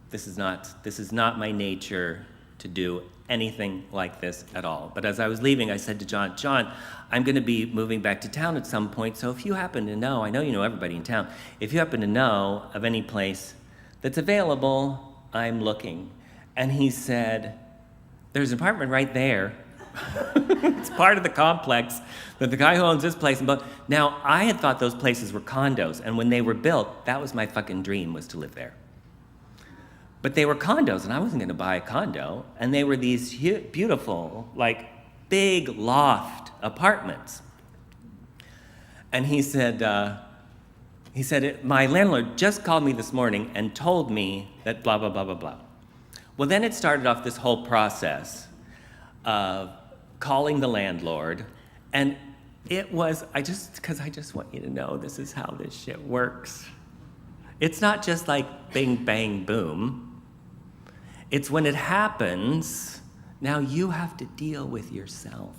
This is not my nature to do anything like this at all. But as I was leaving, I said to John, I'm going to be moving back to town at some point, so if you happen to know, I know you know everybody in town, if you happen to know of any place that's available, I'm looking. And he said, there's an apartment right there. It's part of the complex that the guy who owns this place. Now, I had thought those places were condos, and when they were built, that was my fucking dream, was to live there. But they were condos, and I wasn't going to buy a condo, and they were these beautiful, like, big loft apartments. And he said, my landlord just called me this morning and told me that blah, blah, blah, blah, blah. Well, then it started off this whole process of calling the landlord, and it was, because I just want you to know this is how this shit works. It's not just like bing, bang, boom. It's when it happens, now you have to deal with yourself.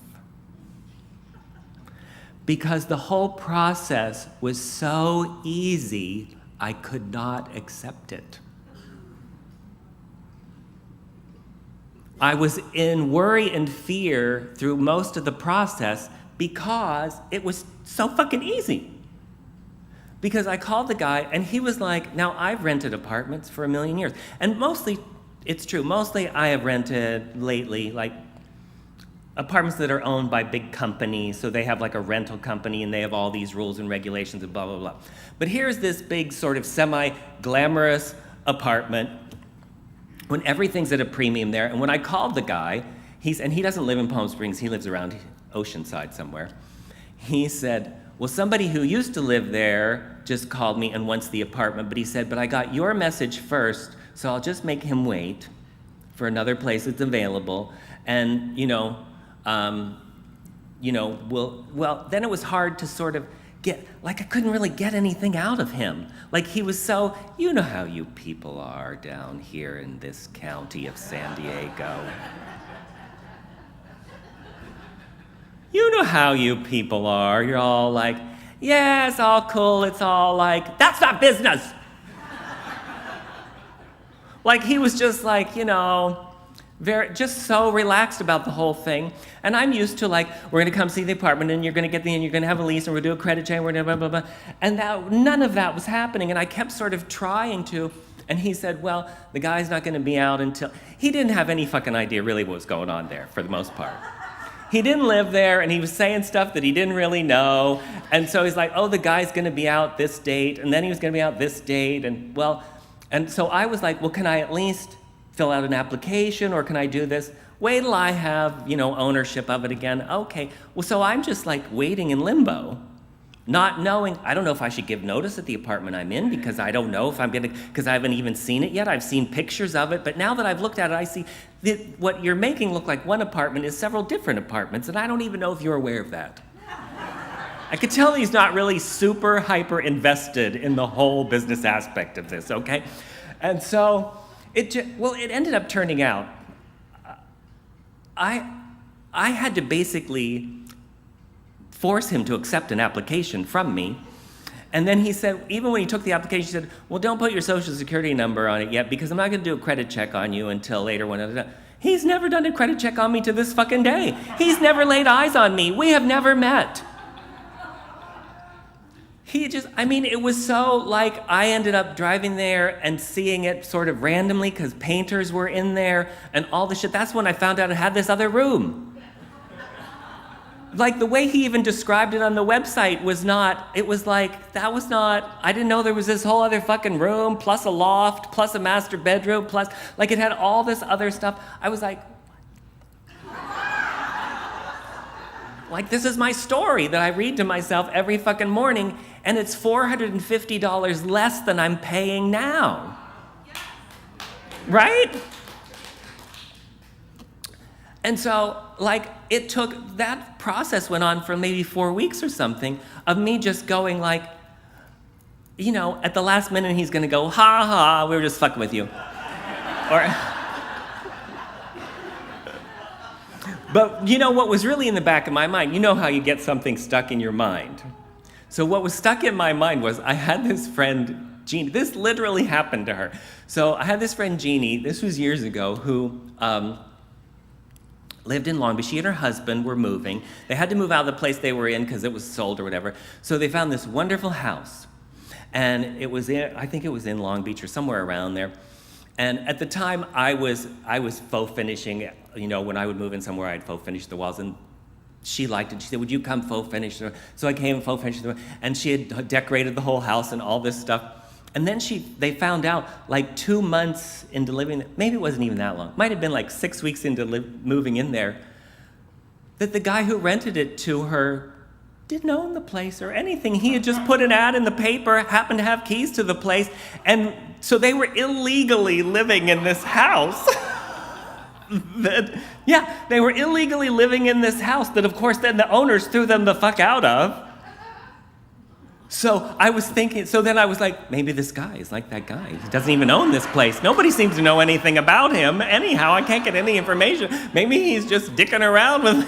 Because the whole process was so easy, I could not accept it. I was in worry and fear through most of the process because it was so fucking easy. Because I called the guy and he was like, now I've rented apartments for 1,000,000 years. And mostly, it's true, mostly I have rented lately, like apartments that are owned by big companies, so they have like a rental company and they have all these rules and regulations and blah, blah, blah. But here's this big sort of semi-glamorous apartment when everything's at a premium there. And when I called the guy, and he doesn't live in Palm Springs, he lives around Oceanside somewhere. He said, well, somebody who used to live there just called me and wants the apartment, but he said, but I got your message first, so I'll just make him wait for another place that's available. And, well, then it was hard to sort of I couldn't really get anything out of him. Like he was so, you know how you people are down here in this county of San Diego. You know how you people are. You're all like, yeah, it's all cool. It's all like, that's not business. Like he was just like, just so relaxed about the whole thing. And I'm used to like, we're gonna come see the apartment and you're gonna get and you're gonna have a lease and we're gonna do a credit check and we're gonna blah, blah, blah. And none of that was happening. And I kept sort of trying to, and he said, well, the guy's not gonna be out until, he didn't have any fucking idea really what was going on there for the most part. He didn't live there and he was saying stuff that he didn't really know. And so he's like, oh, the guy's gonna be out this date and then he was gonna be out this date and so I was like, well, can I at least fill out an application or can I do this? Wait till I have, ownership of it again. Okay, well, so I'm just like waiting in limbo, not knowing, I don't know if I should give notice at the apartment I'm in because I don't know if I'm because I haven't even seen it yet. I've seen pictures of it, but now that I've looked at it, I see that what you're making look like one apartment is several different apartments, and I don't even know if you're aware of that. I could tell he's not really super hyper invested in the whole business aspect of this, okay? And so, it ended up turning out, I had to basically force him to accept an application from me. And then he said, even when he took the application, he said, well, don't put your social security number on it yet because I'm not gonna do a credit check on you until later when He's never done a credit check on me to this fucking day. He's never laid eyes on me. We have never met. It was so like I ended up driving there and seeing it sort of randomly because painters were in there and all the shit. That's when I found out it had this other room. Like the way he even described it on the website was not, it was like, that was not, I didn't know there was this whole other fucking room, plus a loft, plus a master bedroom, plus, like it had all this other stuff. I was like this is my story that I read to myself every fucking morning, and it's $450 less than I'm paying now. Right? And so, it took, that process went on for maybe 4 weeks or something, of me just going at the last minute he's gonna go, ha ha, we were just fucking with you. But what was really in the back of my mind, how you get something stuck in your mind. So what was stuck in my mind was I had this friend, Jeannie. This literally happened to her. So I had this friend, Jeannie, this was years ago, who lived in Long Beach. She and her husband were moving. They had to move out of the place they were in because it was sold or whatever. So they found this wonderful house. And I think it was in Long Beach or somewhere around there. And at the time, I was faux finishing. When I would move in somewhere, I'd faux finish the walls, and she liked it. She said, "Would you come faux finish?" So I came and faux finished the, and she had decorated the whole house and all this stuff. And then they found out 2 months into living, maybe it wasn't even that long, might have been 6 weeks into moving in there, that the guy who rented it to her didn't own the place or anything. He had just put an ad in the paper, happened to have keys to the place, and so they were illegally living in this house. They were illegally living in this house that, of course, then the owners threw them the fuck out of. So I was thinking, then I was like, maybe this guy is like that guy. He doesn't even own this place. Nobody seems to know anything about him. Anyhow, I can't get any information. Maybe he's just dicking around with,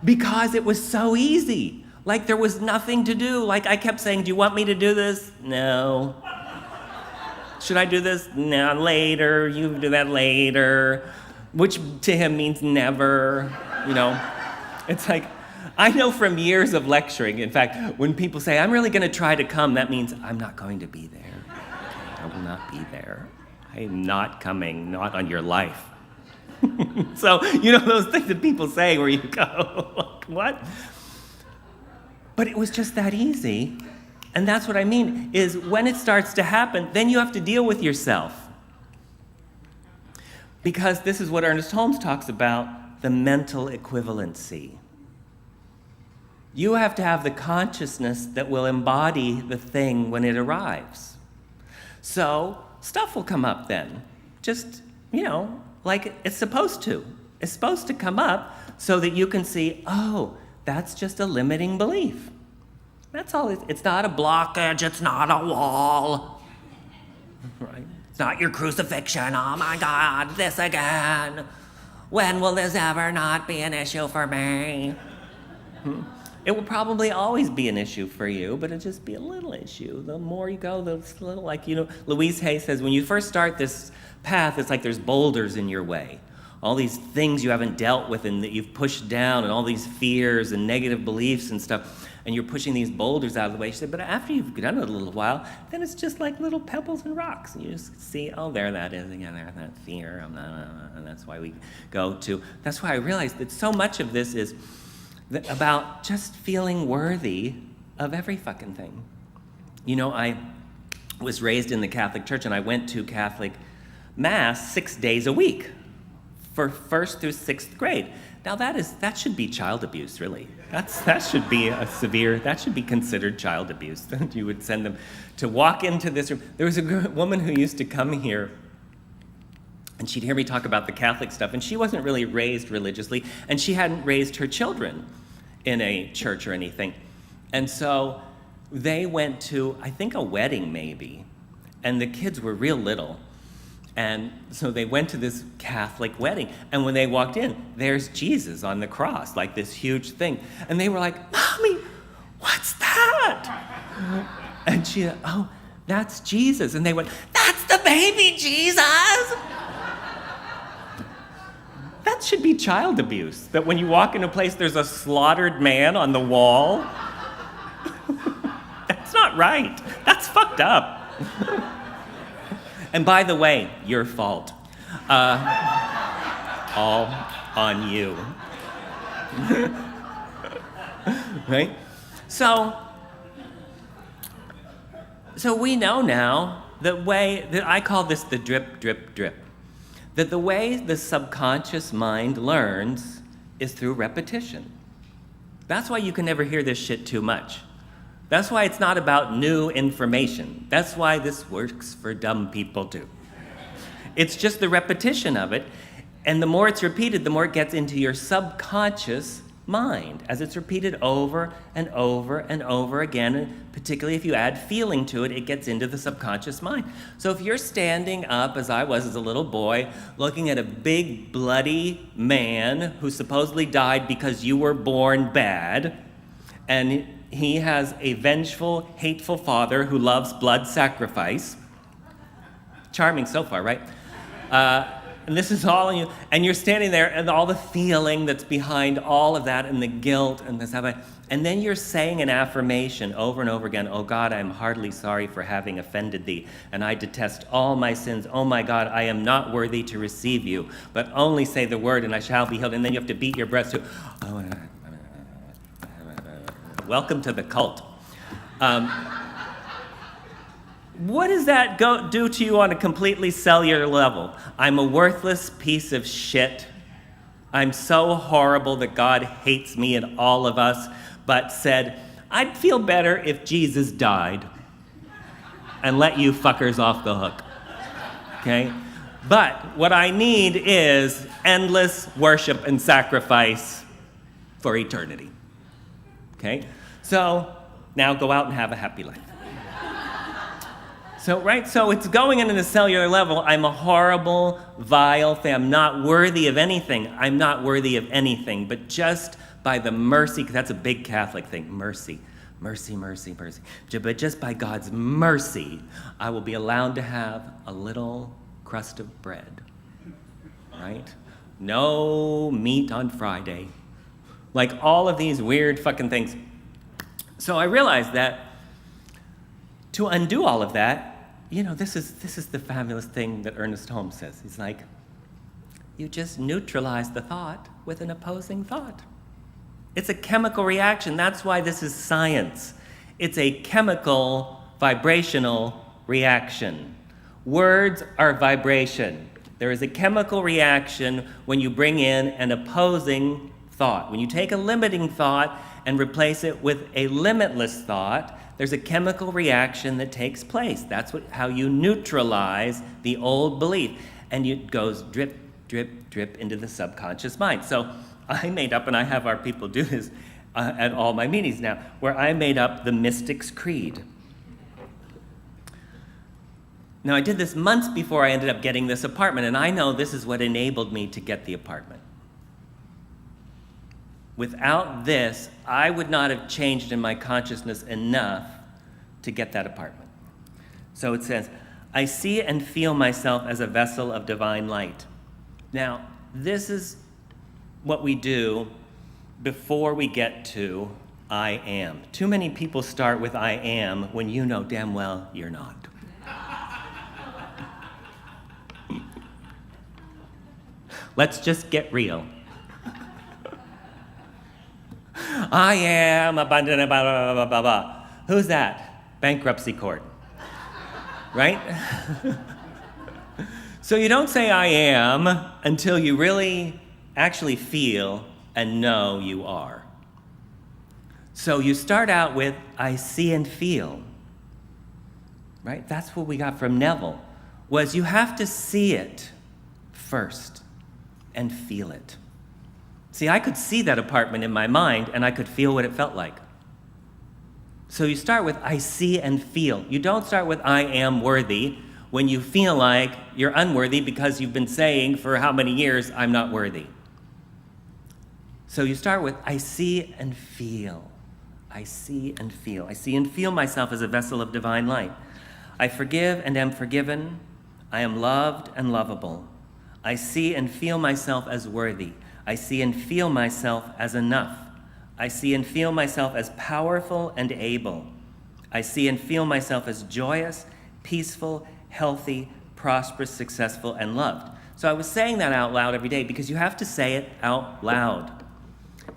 because it was so easy. There was nothing to do. I kept saying, do you want me to do this? No. Should I do this? No, later. You do that later. Which to him means never, It's like, I know from years of lecturing, in fact, when people say, I'm really going to try to come, that means I'm not going to be there. Okay, I will not be there. I am not coming, not on your life. So, those things that people say where you go, like, what? But it was just that easy. And that's what I mean, is when it starts to happen, then you have to deal with yourself. Because this is what Ernest Holmes talks about, the mental equivalency. You have to have the consciousness that will embody the thing when it arrives. So stuff will come up then. Just, like it's supposed to. It's supposed to come up so that you can see, oh, that's just a limiting belief. That's all. It's not a blockage. It's not a wall. Right? It's not your crucifixion. Oh my God, this again. When will this ever not be an issue for me? It will probably always be an issue for you, but it'll just be a little issue. The more you go, the little, Louise Hay says, when you first start this path, it's like there's boulders in your way. All these things you haven't dealt with and that you've pushed down, and all these fears and negative beliefs and stuff, and you're pushing these boulders out of the way. She said, but after you've done it a little while, then it's just like little pebbles and rocks. And you just see, oh, there that is again, there's that fear. And that's why we go to, that's why I realized that so much of this is about just feeling worthy of every fucking thing. I was raised in the Catholic Church, and I went to Catholic Mass 6 days a week for 1st through 6th grade. Now that should be child abuse, really. That should be that should be considered child abuse. You would send them to walk into this room. There was a woman who used to come here, and she'd hear me talk about the Catholic stuff, and she wasn't really raised religiously, and she hadn't raised her children in a church or anything. And so they went to, I think, a wedding maybe, and the kids were real little. And so they went to this Catholic wedding, and when they walked in, there's Jesus on the cross, like this huge thing. And they were like, Mommy, what's that? And she, oh, that's Jesus. And they went, that's the baby Jesus. That should be child abuse, that when you walk into a place, there's a slaughtered man on the wall. That's not right. That's fucked up. And by the way, your fault. All on you. Right? So we know now the way that I call this the drip, drip, drip. That the way the subconscious mind learns is through repetition. That's why you can never hear this shit too much. That's why it's not about new information. That's why this works for dumb people too. It's just the repetition of it, and the more it's repeated, the more it gets into your subconscious mind, as it's repeated over and over and over again, and particularly if you add feeling to it, it gets into the subconscious mind. So if you're standing up, as I was as a little boy, looking at a big bloody man who supposedly died because you were born bad, and he has a vengeful, hateful father who loves blood sacrifice. Charming so far, right? And this is all in you. And you're standing there, and all the feeling that's behind all of that, and the guilt, and this, and then you're saying an affirmation over and over again. Oh God, I am heartily sorry for having offended thee, and I detest all my sins. Oh my God, I am not worthy to receive you, but only say the word, and I shall be healed. And then you have to beat your breast to, welcome to the cult. What does that do to you on a completely cellular level? I'm a worthless piece of shit. I'm so horrible that God hates me and all of us, but said, I'd feel better if Jesus died and let you fuckers off the hook. Okay? But what I need is endless worship and sacrifice for eternity. Okay? So now go out and have a happy life. So it's going in at a cellular level. I'm a horrible, vile thing. I'm not worthy of anything. I'm not worthy of anything. But just by the mercy, because that's a big Catholic thing, mercy. Mercy, mercy, mercy. But just by God's mercy, I will be allowed to have a little crust of bread, right? No meat on Friday. Like all of these weird fucking things. So I realized that to undo all of that, this is the fabulous thing that Ernest Holmes says. He's like, you just neutralize the thought with an opposing thought. It's a chemical reaction. That's why this is science. It's a chemical, vibrational reaction. Words are vibration. There is a chemical reaction when you bring in an opposing thought. When you take a limiting thought and replace it with a limitless thought, there's a chemical reaction that takes place. That's how you neutralize the old belief. And it goes drip, drip, drip into the subconscious mind. So I made up, and I have our people do this at all my meetings now, where I made up the Mystic's Creed. Now, I did this months before I ended up getting this apartment, and I know this is what enabled me to get the apartment. Without this, I would not have changed in my consciousness enough to get that apartment. So it says, I see and feel myself as a vessel of divine light. Now, this is what we do before we get to I am. Too many people start with I am when you know damn well you're not. Let's just get real. I am abundant, blah, blah, blah, blah, blah. Who's that? Bankruptcy court. Right? So you don't say I am until you really actually feel and know you are. So you start out with I see and feel. Right? That's what we got from Neville, was you have to see it first and feel it. See, I could see that apartment in my mind, and I could feel what it felt like. So you start with I see and feel. You don't start with I am worthy when you feel like you're unworthy because you've been saying for how many years, I'm not worthy. So you start with I see and feel. I see and feel. I see and feel myself as a vessel of divine light. I forgive and am forgiven. I am loved and lovable. I see and feel myself as worthy. I see and feel myself as enough. I see and feel myself as powerful and able. I see and feel myself as joyous, peaceful, healthy, prosperous, successful, and loved. So I was saying that out loud every day because you have to say it out loud.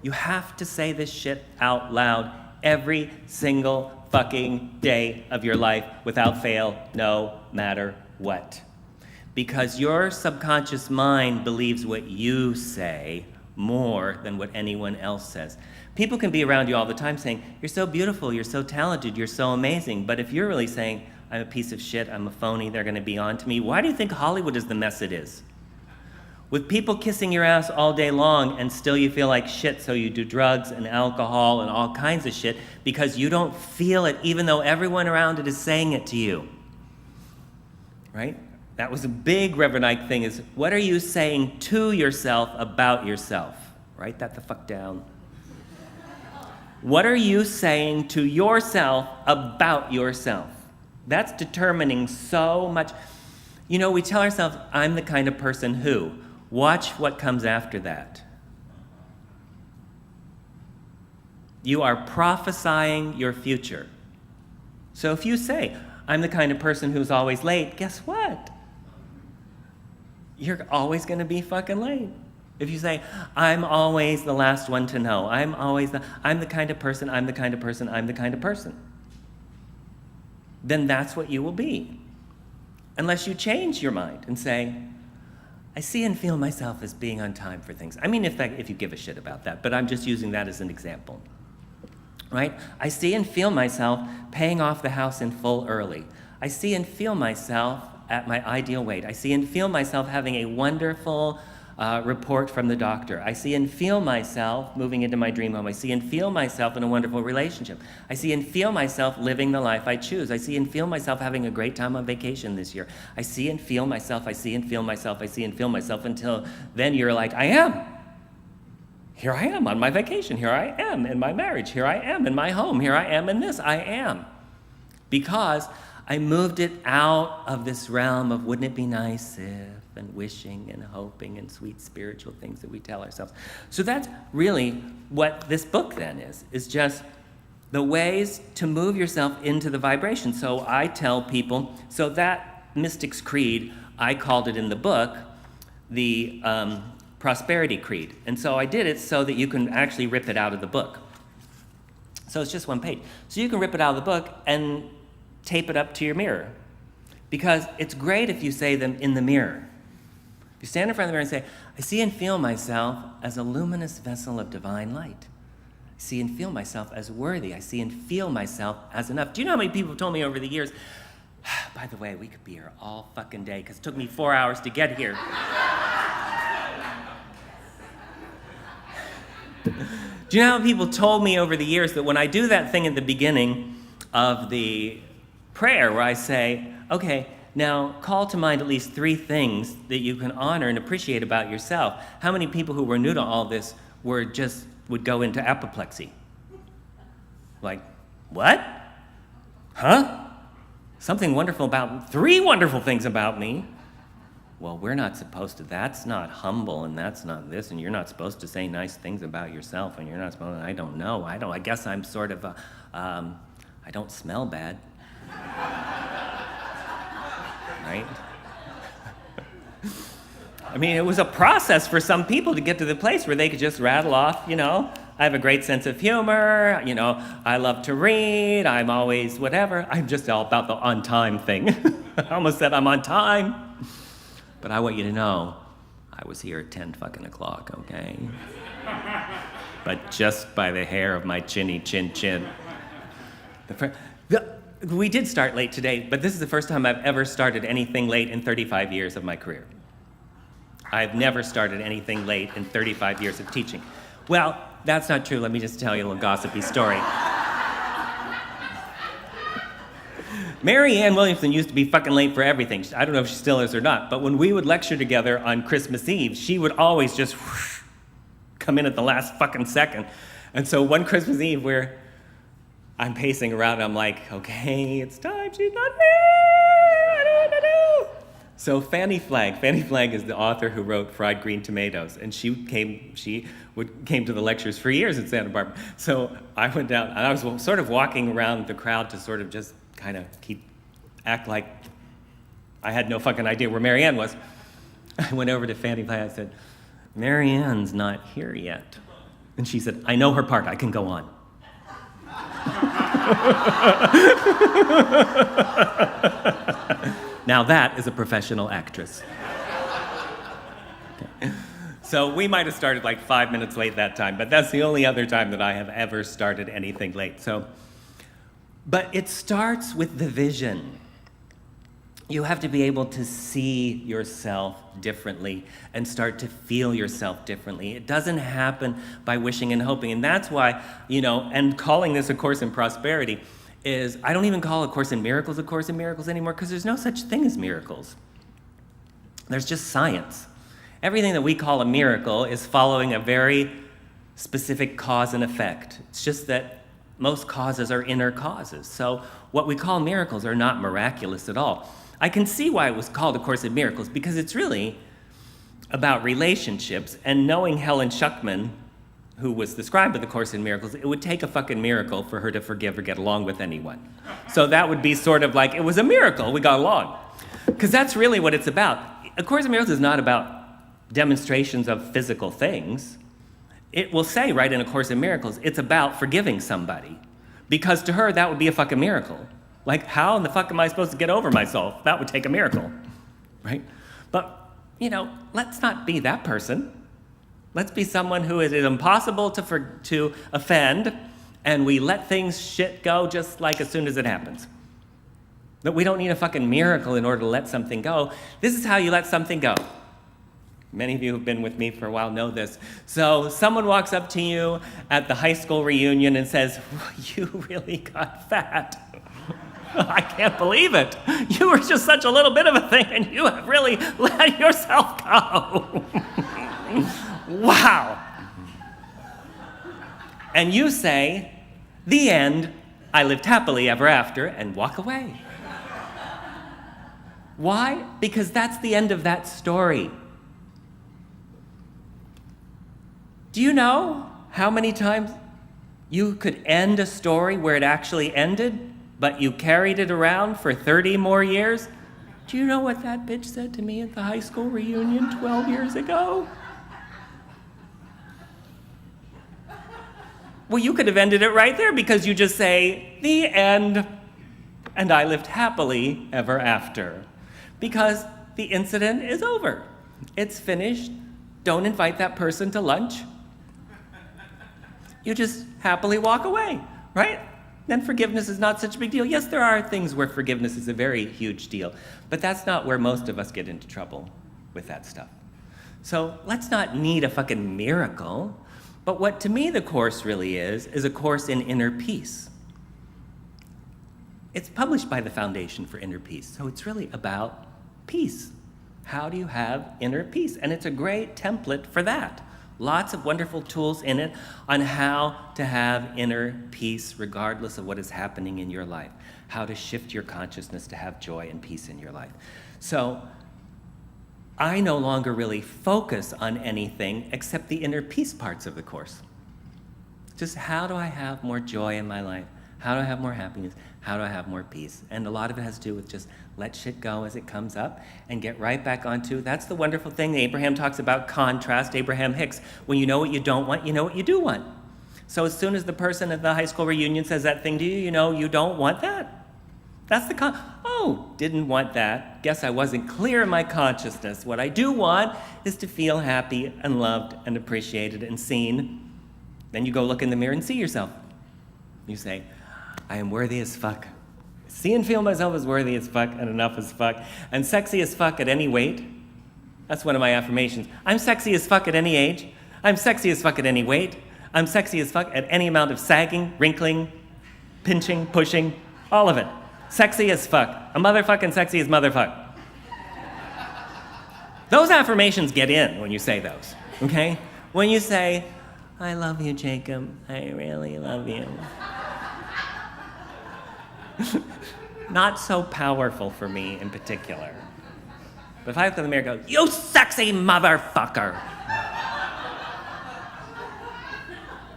You have to say this shit out loud every single fucking day of your life without fail, no matter what. Because your subconscious mind believes what you say more than what anyone else says. People can be around you all the time saying, you're so beautiful, you're so talented, you're so amazing. But if you're really saying, I'm a piece of shit, I'm a phony, they're going to be on to me, why do you think Hollywood is the mess it is? With people kissing your ass all day long and still you feel like shit, so you do drugs and alcohol and all kinds of shit because you don't feel it even though everyone around it is saying it to you. Right? That was a big Reverend Ike thing, is what are you saying to yourself about yourself? Write that the fuck down. What are you saying to yourself about yourself? That's determining so much. You know, we tell ourselves, I'm the kind of person who. Watch what comes after that. You are prophesying your future. So if you say, I'm the kind of person who's always late, guess what? You're always going to be fucking late. If you say, I'm always the last one to know, I'm the kind of person, I'm the kind of person, I'm the kind of person, then that's what you will be. Unless you change your mind and say, I see and feel myself as being on time for things. I mean, if you give a shit about that, but I'm just using that as an example. Right? I see and feel myself paying off the house in full early. I see and feel myself at my ideal weight. I see and feel myself having a wonderful report from the doctor. I see and feel myself moving into my dream home. I see and feel myself in a wonderful relationship. I see and feel myself living the life I choose. I see and feel myself having a great time on vacation this year. I see and feel myself, I see and feel myself, I see and feel myself, until then you're like, I am. Here I am on my vacation. Here I am in my marriage. Here I am in my home. Here I am in this. I am. Because I moved it out of this realm of wouldn't it be nice if, and wishing and hoping and sweet spiritual things that we tell ourselves. So that's really what this book then is just the ways to move yourself into the vibration. So I tell people, so that Mystics Creed, I called it in the book the Prosperity Creed. And so I did it so that you can actually rip it out of the book. So it's just one page. So you can rip it out of the book and tape it up to your mirror. Because it's great if you say them in the mirror. If you stand in front of the mirror and say, I see and feel myself as a luminous vessel of divine light. I see and feel myself as worthy. I see and feel myself as enough. Do you know how many people have told me over the years, by the way, we could be here all fucking day because it took me 4 hours to get here. Do you know how people told me over the years that when I do that thing at the beginning of the prayer where I say, okay, now call to mind at least 3 things that you can honor and appreciate about yourself. How many people who were new to all this would go into apoplexy? Like, what? Huh? Something wonderful about, 3 wonderful things about me. Well, we're not supposed to, that's not humble, and that's not this, and you're not supposed to say nice things about yourself, and you're not supposed to, I don't know, I guess I'm sort of I don't smell bad. Right? I mean, it was a process for some people to get to the place where they could just rattle off, I have a great sense of humor, I love to read, I'm always whatever. I'm just all about the on time thing. I almost said I'm on time. But I want you to know, I was here at 10 fucking o'clock, okay? But just by the hair of my chinny chin. We did start late today, but this is the first time I've ever started anything late in 35 years of my career. I've never started anything late in 35 years of teaching. Well, that's not true. Let me just tell you a little gossipy story. Mary Ann Williamson used to be fucking late for everything. I don't know if she still is or not, but when we would lecture together on Christmas Eve, she would always just come in at the last fucking second. And so one Christmas Eve where I'm pacing around and I'm like, okay, it's time, she's not here. So Fanny Flagg is the author who wrote Fried Green Tomatoes, and she came to the lectures for years in Santa Barbara. So I went down, and I was sort of walking around the crowd to sort of just kind of act like I had no fucking idea where Mary Ann was. I went over to Fanny Flagg, I said, Mary Ann's not here yet. And she said, I know her part, I can go on. Now that is a professional actress. Okay. So we might have started like 5 minutes late that time, but that's the only other time that I have ever started anything late. But it starts with the vision. You have to be able to see yourself differently and start to feel yourself differently. It doesn't happen by wishing and hoping. And that's why, and calling this A Course in Prosperity is, I don't even call A Course in Miracles anymore, because there's no such thing as miracles. There's just science. Everything that we call a miracle is following a very specific cause and effect. It's just that most causes are inner causes. So what we call miracles are not miraculous at all. I can see why it was called A Course in Miracles, because it's really about relationships. And knowing Helen Schuckman, who was the scribe of the Course in Miracles, it would take a fucking miracle for her to forgive or get along with anyone. So that would be sort of like, it was a miracle, we got along. Because that's really what it's about. A Course in Miracles is not about demonstrations of physical things. It will say right in A Course in Miracles, it's about forgiving somebody. Because to her, that would be a fucking miracle. Like, how in the fuck am I supposed to get over myself? That would take a miracle, right? But, let's not be that person. Let's be someone who it is impossible to offend, and we let shit go just like as soon as it happens. That we don't need a fucking miracle in order to let something go. This is how you let something go. Many of you who've been with me for a while know this. So someone walks up to you at the high school reunion and says, you really got fat. I can't believe it. You were just such a little bit of a thing, and you have really let yourself go. Wow. And you say, the end, I lived happily ever after, and walk away. Why? Because that's the end of that story. Do you know how many times you could end a story where it actually ended, but you carried it around for 30 more years? Do you know what that bitch said to me at the high school reunion 12 years ago? Well, you could have ended it right there because you just say, the end, and I lived happily ever after. Because the incident is over. It's finished. Don't invite that person to lunch. You just happily walk away, right? Then forgiveness is not such a big deal. Yes, there are things where forgiveness is a very huge deal, but that's not where most of us get into trouble with that stuff. So let's not need a fucking miracle. But what to me the Course really is a course in inner peace. It's published by the Foundation for Inner Peace, so it's really about peace. How do you have inner peace? And it's a great template for that. Lots of wonderful tools in it on how to have inner peace regardless of what is happening in your life, how to shift your consciousness to have joy and peace in your life. So I no longer really focus on anything except the inner peace parts of the Course. Just how do I have more joy in my life? How do I have more happiness? How do I have more peace? And a lot of it has to do with just let shit go as it comes up and get right back onto. That's the wonderful thing. Abraham talks about contrast. Abraham Hicks, when you know what you don't want, you know what you do want. So as soon as the person at the high school reunion says that thing to you, you know you don't want that. That's the oh, didn't want that. Guess I wasn't clear in my consciousness. What I do want is to feel happy and loved and appreciated and seen. Then you go look in the mirror and see yourself. You say, I am worthy as fuck. See and feel myself as worthy as fuck and enough as fuck and sexy as fuck at any weight. That's one of my affirmations. I'm sexy as fuck at any age. I'm sexy as fuck at any weight. I'm sexy as fuck at any amount of sagging, wrinkling, pinching, pushing, all of it. Sexy as fuck. I'm motherfucking sexy as motherfuck. Those affirmations get in when you say those, okay? When you say, I love you, Jacob. I really love you. Not so powerful for me in particular. But if I look in the mirror and go, you sexy motherfucker,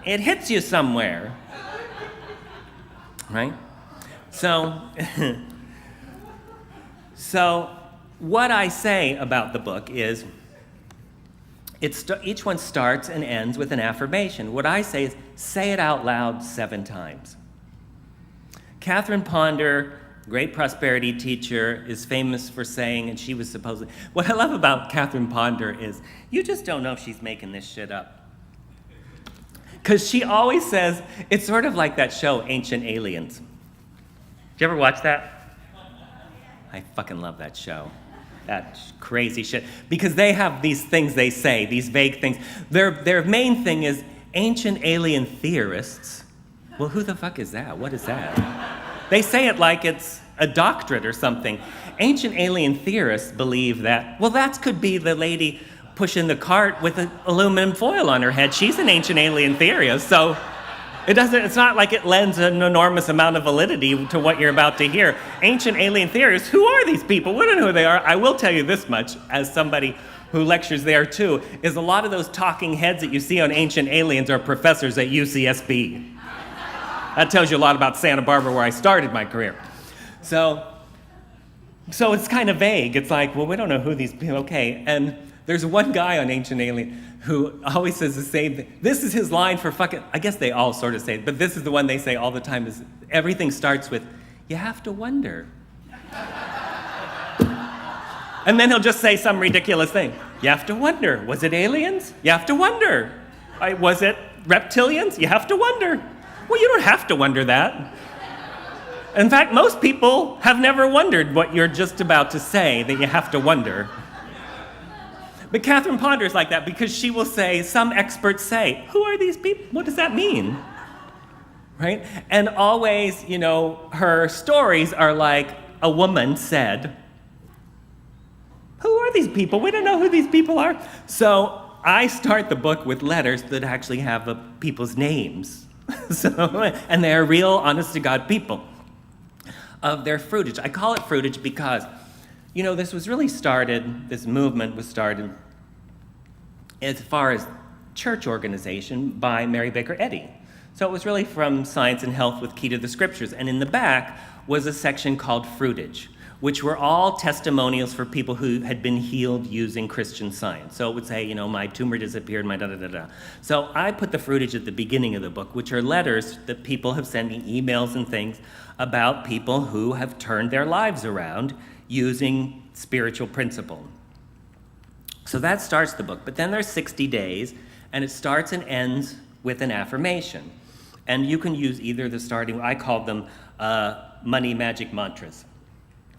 it hits you somewhere, right? So what I say about the book is, each one starts and ends with an affirmation. What I say is, say it out loud 7 times. Catherine Ponder, great prosperity teacher, is famous for saying, and she was supposedly, what I love about Catherine Ponder is, you just don't know if she's making this shit up. Because she always says, it's sort of like that show, Ancient Aliens. Did you ever watch that? I fucking love that show. That crazy shit. Because they have these things they say, these vague things. Their main thing is ancient alien theorists. Well, who the fuck is that? What is that? They say it like it's a doctorate or something. Ancient alien theorists believe that, well, that could be the lady pushing the cart with an aluminum foil on her head. She's an ancient alien theorist, so it's not like it lends an enormous amount of validity to what you're about to hear. Ancient alien theorists, who are these people? We don't know who they are. I will tell you this much, as somebody who lectures there too, is a lot of those talking heads that you see on Ancient Aliens are professors at UCSB. That tells you a lot about Santa Barbara, where I started my career. So it's kind of vague. It's like, well, we don't know who these people, okay. And there's one guy on Ancient Alien who always says the same thing. This is his line for fucking, I guess they all sort of say it, but this is the one they say all the time, is everything starts with, you have to wonder. And then he'll just say some ridiculous thing. You have to wonder, was it aliens? You have to wonder. Was it reptilians? You have to wonder. Well, you don't have to wonder that. In fact, most people have never wondered what you're just about to say, that you have to wonder. But Catherine Ponder is like that because she will say, some experts say, who are these people? What does that mean? Right? And always, her stories are like, a woman said, who are these people? We don't know who these people are. So I start the book with letters that actually have people's names. And they're real, honest-to-God people of their fruitage. I call it fruitage because, this movement was started as far as church organization by Mary Baker Eddy. So it was really from Science and Health with Key to the Scriptures. And in the back was a section called Fruitage, which were all testimonials for people who had been healed using Christian Science. So it would say, my tumor disappeared, my da-da-da-da. So I put the fruitage at the beginning of the book, which are letters that people have sent me, emails and things, about people who have turned their lives around using spiritual principle. So that starts the book. But then there's 60 days, and it starts and ends with an affirmation. And you can use either the starting, I called them money magic mantras,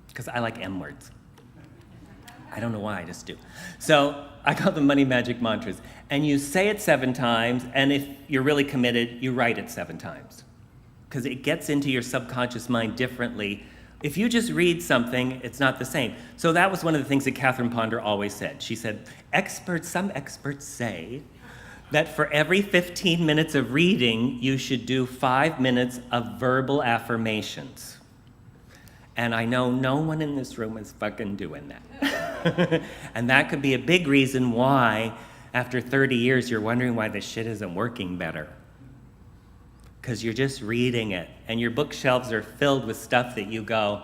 because I like M words. I don't know why, I just do. So I call them money magic mantras. And you say it 7 times, and if you're really committed, you write it 7 times. Because it gets into your subconscious mind differently. If you just read something, it's not the same. So that was one of the things that Catherine Ponder always said. She said, some experts say that for every 15 minutes of reading, you should do 5 minutes of verbal affirmations. And I know no one in this room is fucking doing that. And that could be a big reason why, after 30 years, you're wondering why this shit isn't working better. Because you're just reading it, and your bookshelves are filled with stuff that you go,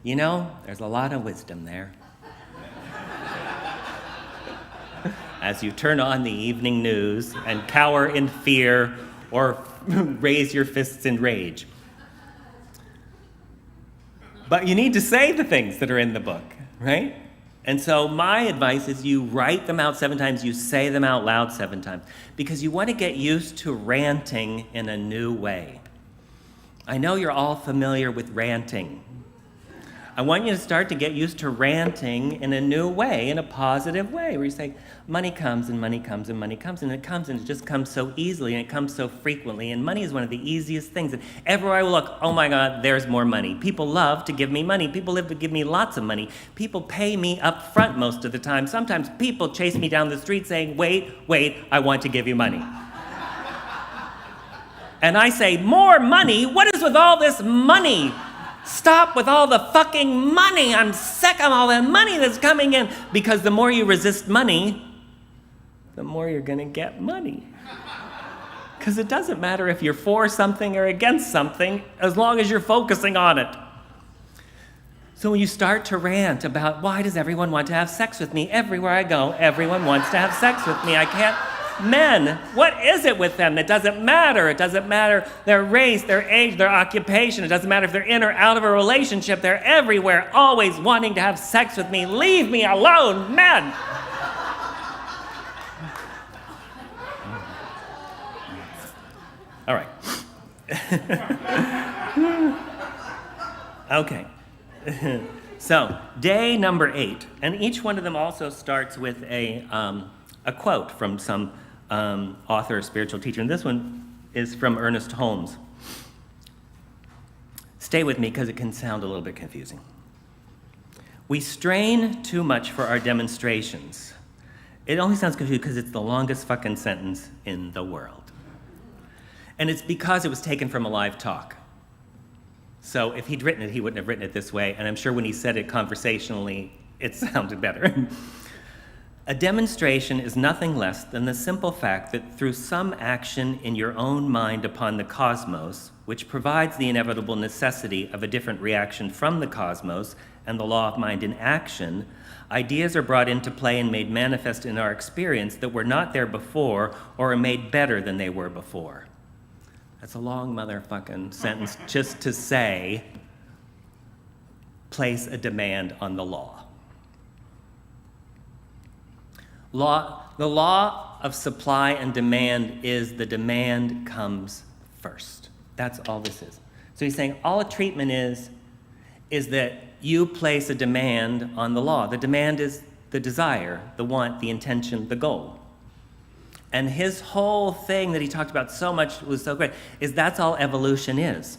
there's a lot of wisdom there. As you turn on the evening news and cower in fear or raise your fists in rage. But you need to say the things that are in the book, right? And so my advice is you write them out 7 times, you say them out loud 7 times, because you want to get used to ranting in a new way. I know you're all familiar with ranting. I want you to start to get used to ranting in a new way, in a positive way, where you say, money comes and money comes and money comes, and it comes and it just comes so easily and it comes so frequently, and money is one of the easiest things. And everywhere I look, oh my God, there's more money. People love to give me money. People live to give me lots of money. People pay me up front most of the time. Sometimes people chase me down the street saying, wait, I want to give you money. And I say, more money? What is with all this money? Stop with all the fucking money. I'm sick of all that money that's coming in. Because the more you resist money, the more you're going to get money. Because it doesn't matter if you're for something or against something, as long as you're focusing on it. So when you start to rant about, why does everyone want to have sex with me? Everywhere I go, everyone wants to have sex with me. I can't. Men, what is it with them? It doesn't matter. It doesn't matter their race, their age, their occupation. It doesn't matter if they're in or out of a relationship. They're everywhere, always wanting to have sex with me. Leave me alone, men. All right. Okay. So, day number 8. And each one of them also starts with a quote from some author or spiritual teacher. And this one is from Ernest Holmes. Stay with me because it can sound a little bit confusing. We strain too much for our demonstrations. It only sounds confusing because it's the longest fucking sentence in the world. And it's because it was taken from a live talk. So if he'd written it, he wouldn't have written it this way. And I'm sure when he said it conversationally, it sounded better. A demonstration is nothing less than the simple fact that through some action in your own mind upon the cosmos, which provides the inevitable necessity of a different reaction from the cosmos and the law of mind in action, ideas are brought into play and made manifest in our experience that were not there before or are made better than they were before. That's a long motherfucking sentence just to say, place a demand on the law. The law of supply and demand is the demand comes first. That's all this is. So he's saying all a treatment is that you place a demand on the law. The demand is the desire, the want, the intention, the goal. And his whole thing that he talked about so much was so great, is that's all evolution is.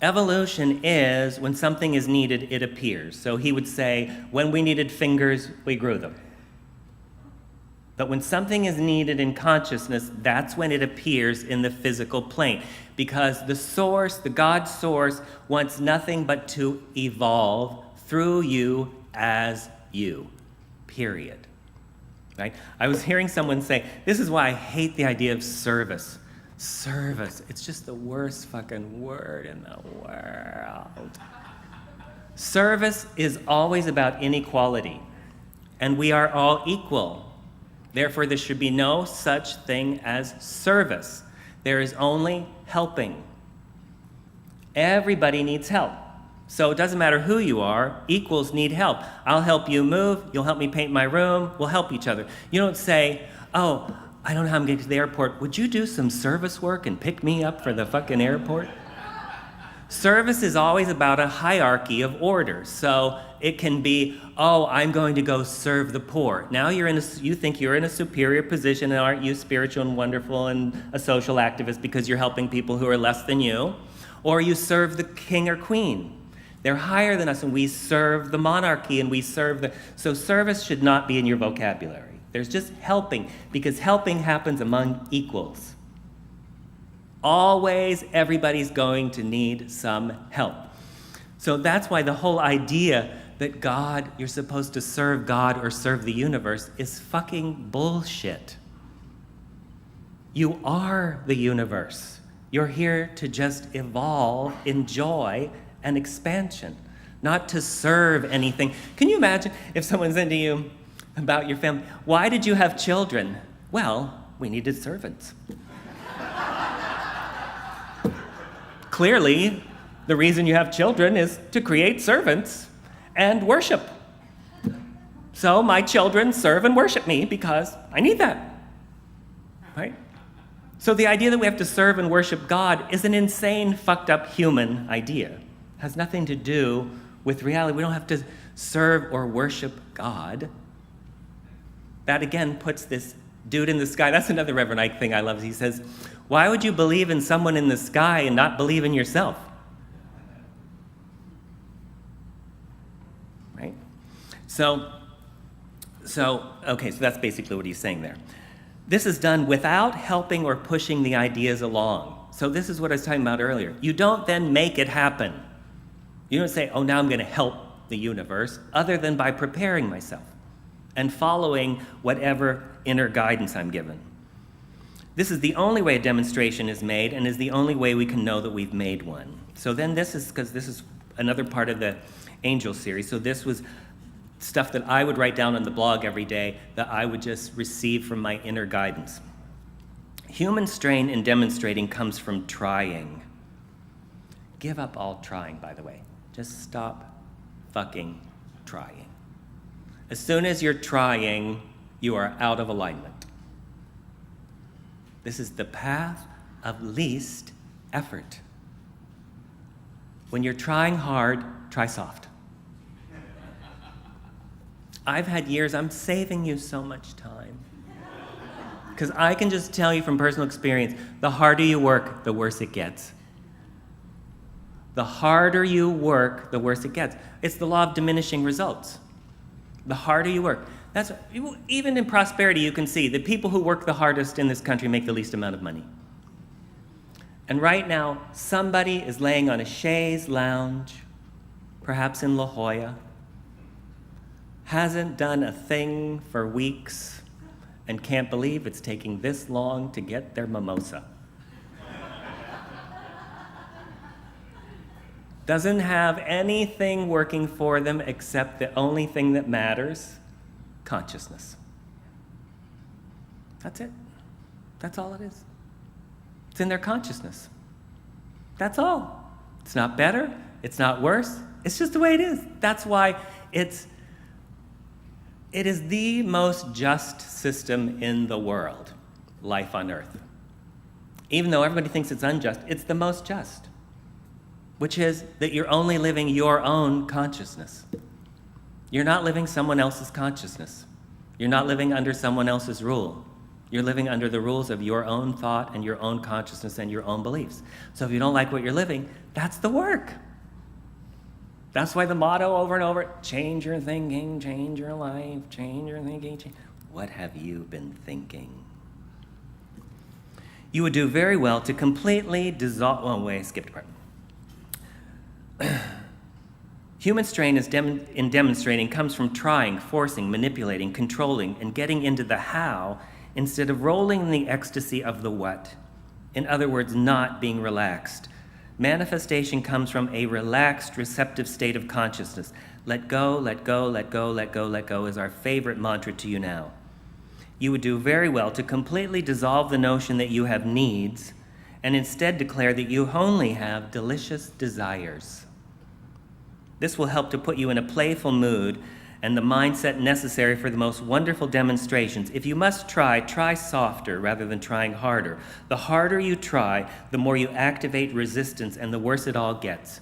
Evolution is when something is needed, it appears. So he would say, when we needed fingers, we grew them. But when something is needed in consciousness, that's when it appears in the physical plane. Because the source, the God source, wants nothing but to evolve through you as you. Period. Right? I was hearing someone say, this is why I hate the idea of service. Service. It's just the worst fucking word in the world. Service is always about inequality. And we are all equal. Therefore, there should be no such thing as service. There is only helping. Everybody needs help. So it doesn't matter who you are, equals need help. I'll help you move, you'll help me paint my room, we'll help each other. You don't say, oh, I don't know how I'm getting to the airport. Would you do some service work and pick me up for the fucking airport? Service is always about a hierarchy of order. So it can be, oh, I'm going to go serve the poor. Now you think you're in a superior position, and aren't you spiritual and wonderful and a social activist because you're helping people who are less than you? Or you serve the king or queen. They're higher than us, and we serve the monarchy, and we serve the... So service should not be in your vocabulary. There's just helping, because helping happens among equals. Always, everybody's going to need some help. So that's why the whole idea that God, you're supposed to serve God or serve the universe is fucking bullshit. You are the universe. You're here to just evolve, enjoy, and expansion, not to serve anything. Can you imagine if someone said to you about your family, why did you have children? Well, we needed servants. Clearly, the reason you have children is to create servants and worship. So my children serve and worship me because I need that, right? So the idea that we have to serve and worship God is an insane, fucked up human idea. It has nothing to do with reality. We don't have to serve or worship God. That again puts this dude in the sky. That's another Reverend Ike thing I love. He says, why would you believe in someone in the sky and not believe in yourself? Right? So that's basically what he's saying there. This is done without helping or pushing the ideas along. So this is what I was talking about earlier. You don't then make it happen. You don't say, oh, now I'm going to help the universe, other than by preparing myself and following whatever inner guidance I'm given. This is the only way a demonstration is made, and is the only way we can know that we've made one. So then this is another part of the angel series. So this was stuff that I would write down on the blog every day that I would just receive from my inner guidance. Human strain in demonstrating comes from trying. Give up all trying, by the way. Just stop fucking trying. As soon as you're trying, you are out of alignment. This is the path of least effort. When you're trying hard, try soft. I've had years, I'm saving you so much time. Because I can just tell you from personal experience, the harder you work, the worse it gets. The harder you work, the worse it gets. It's the law of diminishing results. The harder you work. That's even in prosperity, you can see the people who work the hardest in this country make the least amount of money. And right now, somebody is laying on a chaise lounge, perhaps in La Jolla, hasn't done a thing for weeks, and can't believe it's taking this long to get their mimosa. Doesn't have anything working for them except the only thing that matters, consciousness. That's it. That's all it is. It's in their consciousness. That's all. It's not better. It's not worse. It's just the way it is. That's why it is the most just system in the world, life on earth. Even though everybody thinks it's unjust, it's the most just, which is that you're only living your own consciousness. You're not living someone else's consciousness. You're not living under someone else's rule. You're living under the rules of your own thought and your own consciousness and your own beliefs. So if you don't like what you're living, that's the work. That's why the motto over and over, change your thinking, change your life, change your thinking. What have you been thinking? You would do very well to completely dissolve... Oh, wait, I skipped a part. Human strain in demonstrating comes from trying, forcing, manipulating, controlling, and getting into the how instead of rolling in the ecstasy of the what. In other words, not being relaxed. Manifestation comes from a relaxed, receptive state of consciousness. Let go, let go, let go, let go, let go is our favorite mantra to you now. You would do very well to completely dissolve the notion that you have needs and instead declare that you only have delicious desires. This will help to put you in a playful mood and the mindset necessary for the most wonderful demonstrations. If you must try softer rather than trying harder. The harder you try, the more you activate resistance and the worse it all gets.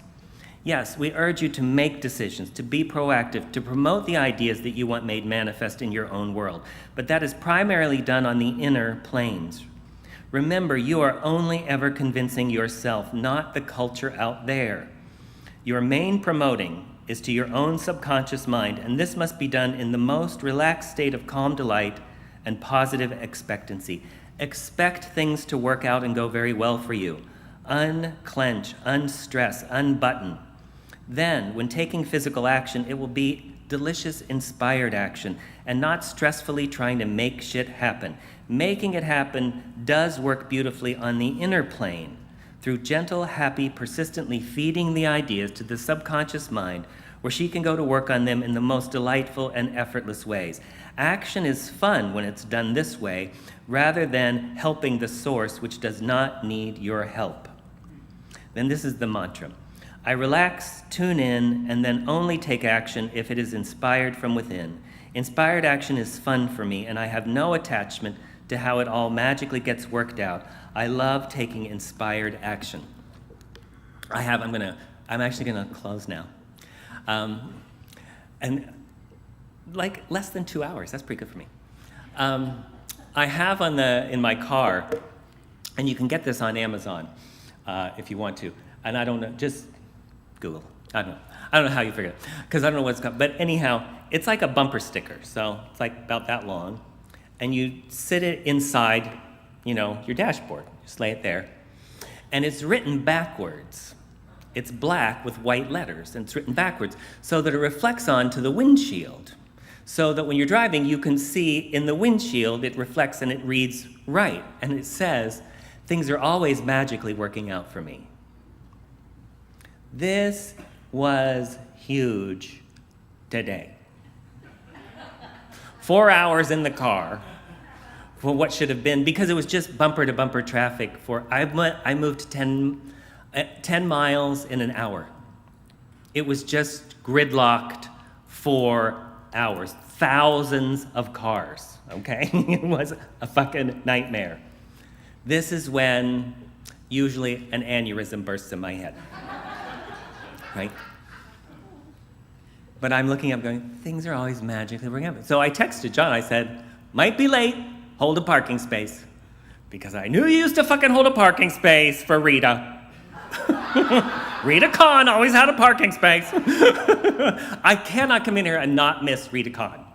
Yes, we urge you to make decisions, to be proactive, to promote the ideas that you want made manifest in your own world. But that is primarily done on the inner planes. Remember, you are only ever convincing yourself, not the culture out there. Your main promoting is to your own subconscious mind, and this must be done in the most relaxed state of calm delight and positive expectancy. Expect things to work out and go very well for you. Unclench, unstress, unbutton. Then, when taking physical action, it will be delicious, inspired action, and not stressfully trying to make shit happen. Making it happen does work beautifully on the inner plane, through gentle, happy, persistently feeding the ideas to the subconscious mind, where she can go to work on them in the most delightful and effortless ways. Action is fun when it's done this way, rather than helping the source, which does not need your help. Then this is the mantra. I relax, tune in, and then only take action if it is inspired from within. Inspired action is fun for me, and I have no attachment to how it all magically gets worked out. I love taking inspired action. I'm actually gonna close now. And like less than 2 hours, that's pretty good for me. I have in my car, and you can get this on Amazon if you want to. And I don't know, just Google. I don't know how you figure it, because I don't know what it's called. But anyhow, it's like a bumper sticker. So it's like about that long. And you sit it inside, your dashboard. Just lay it there. And it's written backwards. It's black with white letters, and it's written backwards so that it reflects onto the windshield. So that when you're driving, you can see in the windshield, it reflects and it reads right. And it says, things are always magically working out for me. This was huge today. 4 hours in the car for what should have been, because it was just bumper-to-bumper traffic. I moved 10 miles in an hour. It was just gridlocked for hours. Thousands of cars, okay? It was a fucking nightmare. This is when usually an aneurysm bursts in my head, right? But I'm looking up going, things are always magically working out. So I texted John, I said, might be late, hold a parking space. Because I knew you used to fucking hold a parking space for Rita. Rita Kahn always had a parking space. I cannot come in here and not miss Rita Kahn.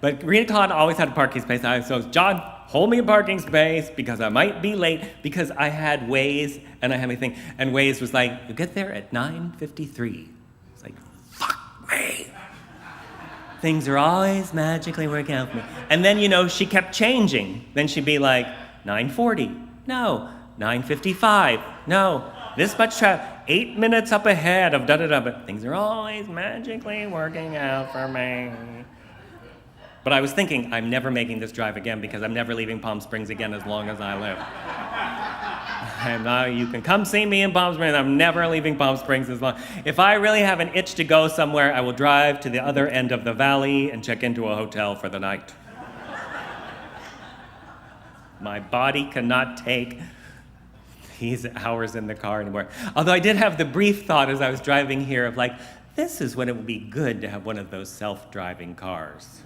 But Rita Kahn always had a parking space. So John, hold me a parking space because I might be late, because I had Waze and I had my thing. And Waze was like, you get there at 9:53. It's like, fuck me. Things are always magically working out for me. And then, she kept changing. Then she'd be like, 9:40. No. 9:55. No. This much traffic. 8 minutes up ahead of da-da-da. But things are always magically working out for me. But I was thinking, I'm never making this drive again because I'm never leaving Palm Springs again as long as I live. You can come see me in Palm Springs. I'm never leaving Palm Springs as long. If I really have an itch to go somewhere, I will drive to the other end of the valley and check into a hotel for the night. My body cannot take these hours in the car anymore. Although I did have the brief thought as I was driving here of this is when it would be good to have one of those self-driving cars.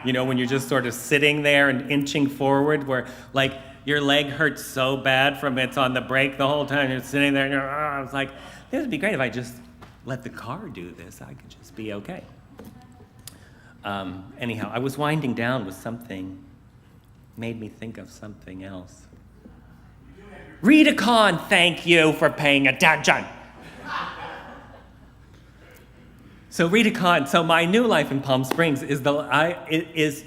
When you're just sort of sitting there and inching forward where your leg hurts so bad from it's on the brake the whole time. You're sitting there and I was like, this would be great if I just let the car do this. I could just be okay. Anyhow, I was winding down with something, made me think of something else. Rita Kahn, thank you for paying attention. So Rita Kahn, so my new life in Palm Springs is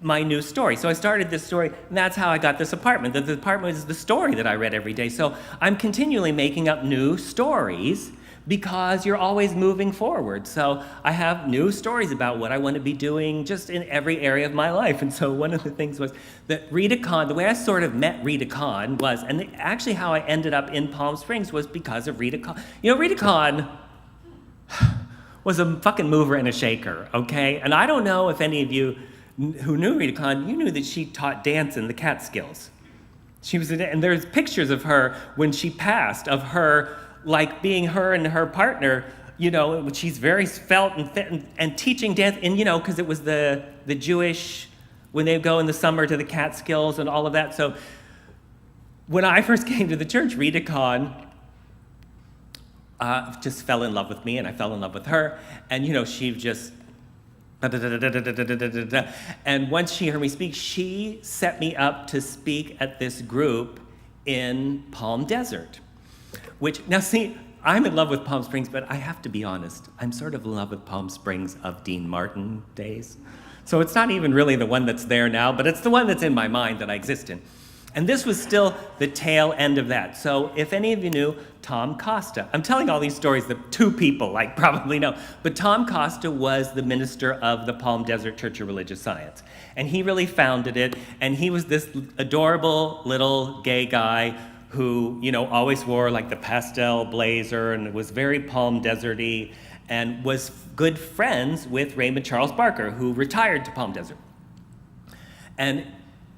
my new story. So I started this story, and that's how I got this apartment. The apartment is the story that I read every day. So I'm continually making up new stories because you're always moving forward. So I have new stories about what I want to be doing just in every area of my life. And so one of the things was that Rita Kahn, the way I sort of met Rita Kahn was, and actually how I ended up in Palm Springs was because of Rita Kahn. You know, Rita Kahn was a fucking mover and a shaker, okay? And I don't know if any of you who knew Rita Kahn, you knew that she taught dance in the Catskills. And there's pictures of her when she passed, of her like being her and her partner, you know, she's very svelte and fit and teaching dance, and you know, because it was the Jewish, when they go in the summer to the Catskills and all of that. So when I first came to the church, Rita Kahn just fell in love with me, and I fell in love with her, and you know, she just, and once she heard me speak, she set me up to speak at this group in Palm Desert. Which, now see, I'm in love with Palm Springs, but I have to be honest, I'm sort of in love with Palm Springs of Dean Martin days. So it's not even really the one that's there now, but it's the one that's in my mind that I exist in. And this was still the tail end of that. So if any of you knew Tom Costa, I'm telling all these stories that two people like probably know, but Tom Costa was the minister of the Palm Desert Church of Religious Science. And he really founded it, and he was this adorable little gay guy who, you know, always wore like the pastel blazer and was very Palm Desert-y and was good friends with Raymond Charles Barker, who retired to Palm Desert. And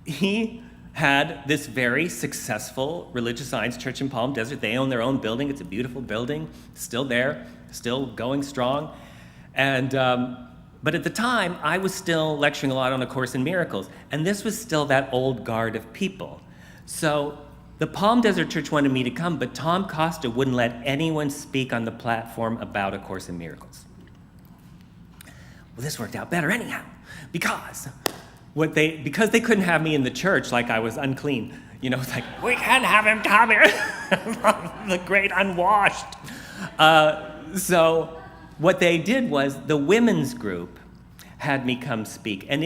he had this very successful religious science church in Palm Desert. They own their own building. It's a beautiful building, still there, still going strong. And but at the time, I was still lecturing a lot on A Course in Miracles, and this was still that old guard of people. So the Palm Desert Church wanted me to come, but Tom Costa wouldn't let anyone speak on the platform about A Course in Miracles. Well, this worked out better anyhow, because they couldn't have me in the church like I was unclean. You know, it's like, we can't have him come here, the great unwashed. So what they did was the women's group had me come speak, and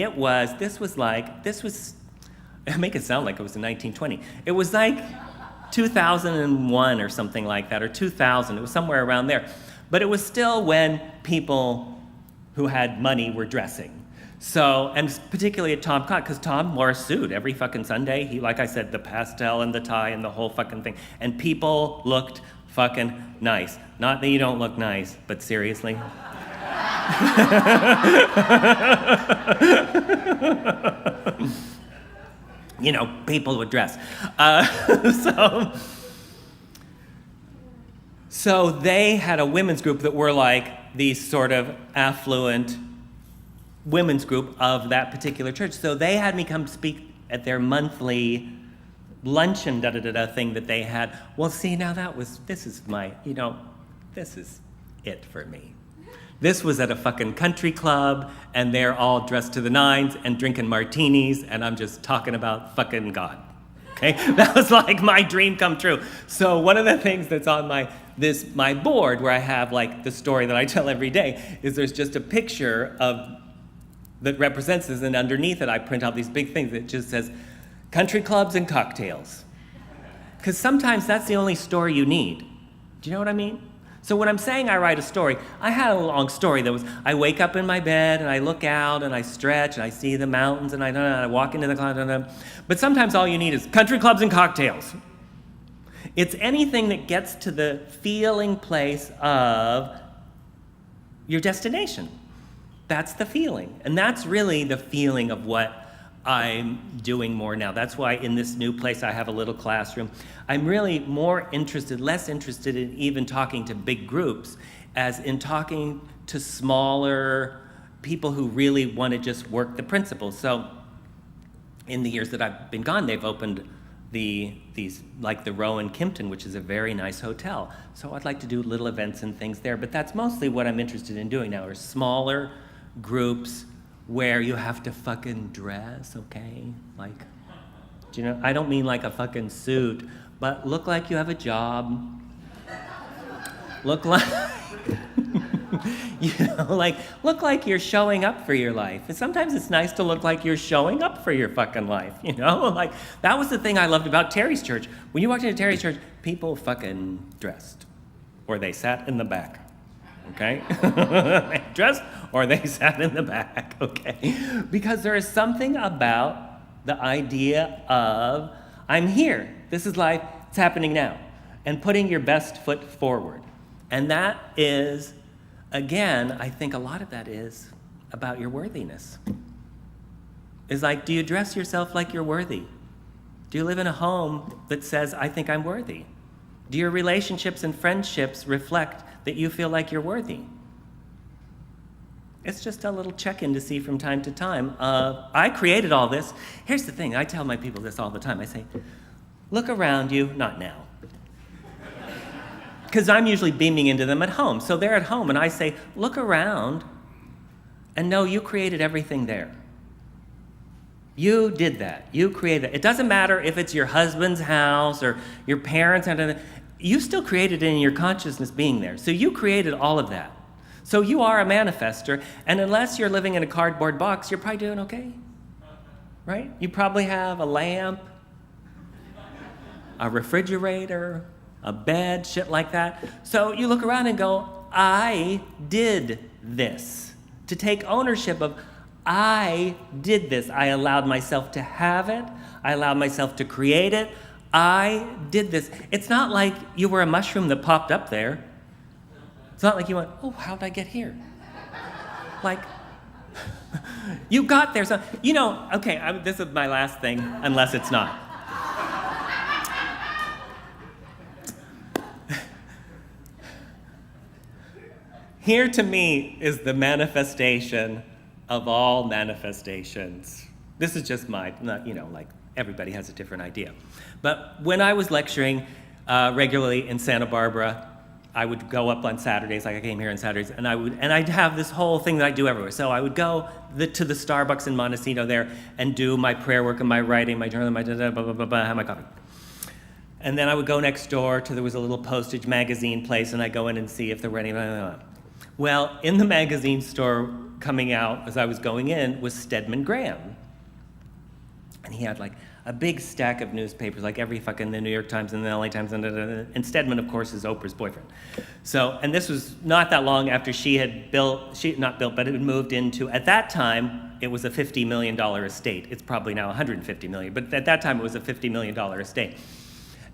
I make it sound like it was in 1920. It was like 2001 or something like that, or 2000. It was somewhere around there. But it was still when people who had money were dressing. So, and particularly at Tom Cott, because Tom wore a suit every fucking Sunday. He, like I said, the pastel and the tie and the whole fucking thing. And people looked fucking nice. Not that you don't look nice, but seriously. You know, people would dress. So they had a women's group that were like these sort of affluent women's group of that particular church. So they had me come speak at their monthly luncheon thing that they had. Well, see, now this is it for me. This was at a fucking country club, and they're all dressed to the nines and drinking martinis, and I'm just talking about fucking God. Okay? That was like my dream come true. So one of the things that's on my board, where I have like the story that I tell every day, is there's just a picture that represents this, and underneath it I print out these big things that just says country clubs and cocktails. Because sometimes that's the only story you need. Do you know what I mean? So when I'm saying I write a story, I had a long story that was, I wake up in my bed and I look out and I stretch and I see the mountains and I walk into the cloud. But sometimes all you need is country clubs and cocktails. It's anything that gets to the feeling place of your destination. That's the feeling. And that's really the feeling of what I'm doing more now. That's why in this new place I have a little classroom. I'm really less interested in even talking to big groups as in talking to smaller people who really want to just work the principles. So in the years that I've been gone, they've opened these like the Row in Kimpton, which is a very nice hotel. So I'd like to do little events and things there, but that's mostly what I'm interested in doing now, are smaller groups where you have to fucking dress, okay? Like, do you know, I don't mean like a fucking suit, but look like you have a job. Look like, look like you're showing up for your life. And sometimes it's nice to look like you're showing up for your fucking life, you know? Like, that was the thing I loved about Terry's church. When you walked into Terry's church, people fucking dressed. Or they sat in the back, okay? They dressed or they sat in the back, okay? Because there is something about the idea of, I'm here, this is life, it's happening now, and putting your best foot forward. And that is, again, I think a lot of that is about your worthiness. It's like, do you dress yourself like you're worthy? Do you live in a home that says, I think I'm worthy? Do your relationships and friendships reflect that you feel like you're worthy? It's just a little check-in to see from time to time. I created all this. Here's the thing, I tell my people this all the time. I say, look around you, not now. Because I'm usually beaming into them at home. So they're at home, and I say, look around, and know you created everything there. You did that. You created it. It doesn't matter if it's your husband's house or your parents' house. You still created it in your consciousness being there. So you created all of that. So you are a manifester, and unless you're living in a cardboard box, you're probably doing okay, right? You probably have a lamp, a refrigerator, a bed, shit like that. So you look around and go, I did this. To take ownership of, I did this. I allowed myself to have it. I allowed myself to create it. I did this. It's not like you were a mushroom that popped up there. It's not like you went, oh, how'd I get here? Like, you got there. So, you know, okay, this is my last thing, unless it's not. Here to me is the manifestation of all manifestations. This is just my, not, you know, like everybody has a different idea. But when I was lecturing regularly in Santa Barbara, I would go up on Saturdays, like I came here on Saturdays, and I'd have this whole thing that I do everywhere. So I would go to the Starbucks in Montecito there and do my prayer work and my writing, my journal, my blah, blah, blah, blah, have my coffee. And then I would go next door to, there was a little postage magazine place, and I'd go in and see if there were any, blah, blah, blah. Well, in the magazine store coming out as I was going in was Stedman Graham. And he had like a big stack of newspapers, like every fucking the New York Times and the LA Times, and Stedman, of course, is Oprah's boyfriend. So, and this was not that long after she had but it had moved into, at that time, it was a $50 million estate. It's probably now $150 million, but at that time it was a $50 million estate.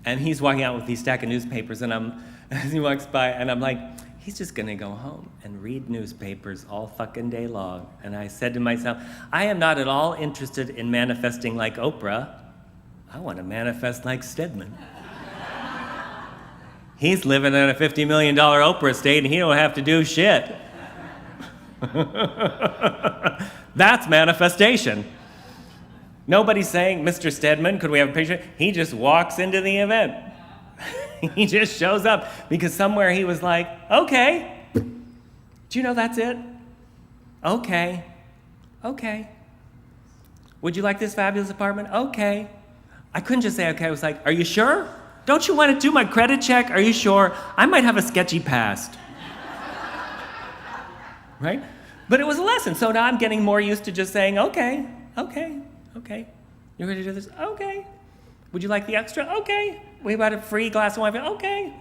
And he's walking out with these stack of newspapers, and as he walks by, and I'm like, he's just gonna go home and read newspapers all fucking day long. And I said to myself, I am not at all interested in manifesting like Oprah. I want to manifest like Stedman. He's living in a $50 million Oprah estate and he don't have to do shit. That's manifestation. Nobody's saying, Mr. Stedman, could we have a picture? He just walks into the event. He just shows up because somewhere he was like, okay, do you know that's it? Okay. Would you like this fabulous apartment? Okay. I couldn't just say okay. I was like, are you sure? Don't you want to do my credit check? Are you sure? I might have a sketchy past. Right? But it was a lesson. So now I'm getting more used to just saying, okay. You're going to do this? Okay. Would you like the extra? Okay. We about a free glass of wine? Okay.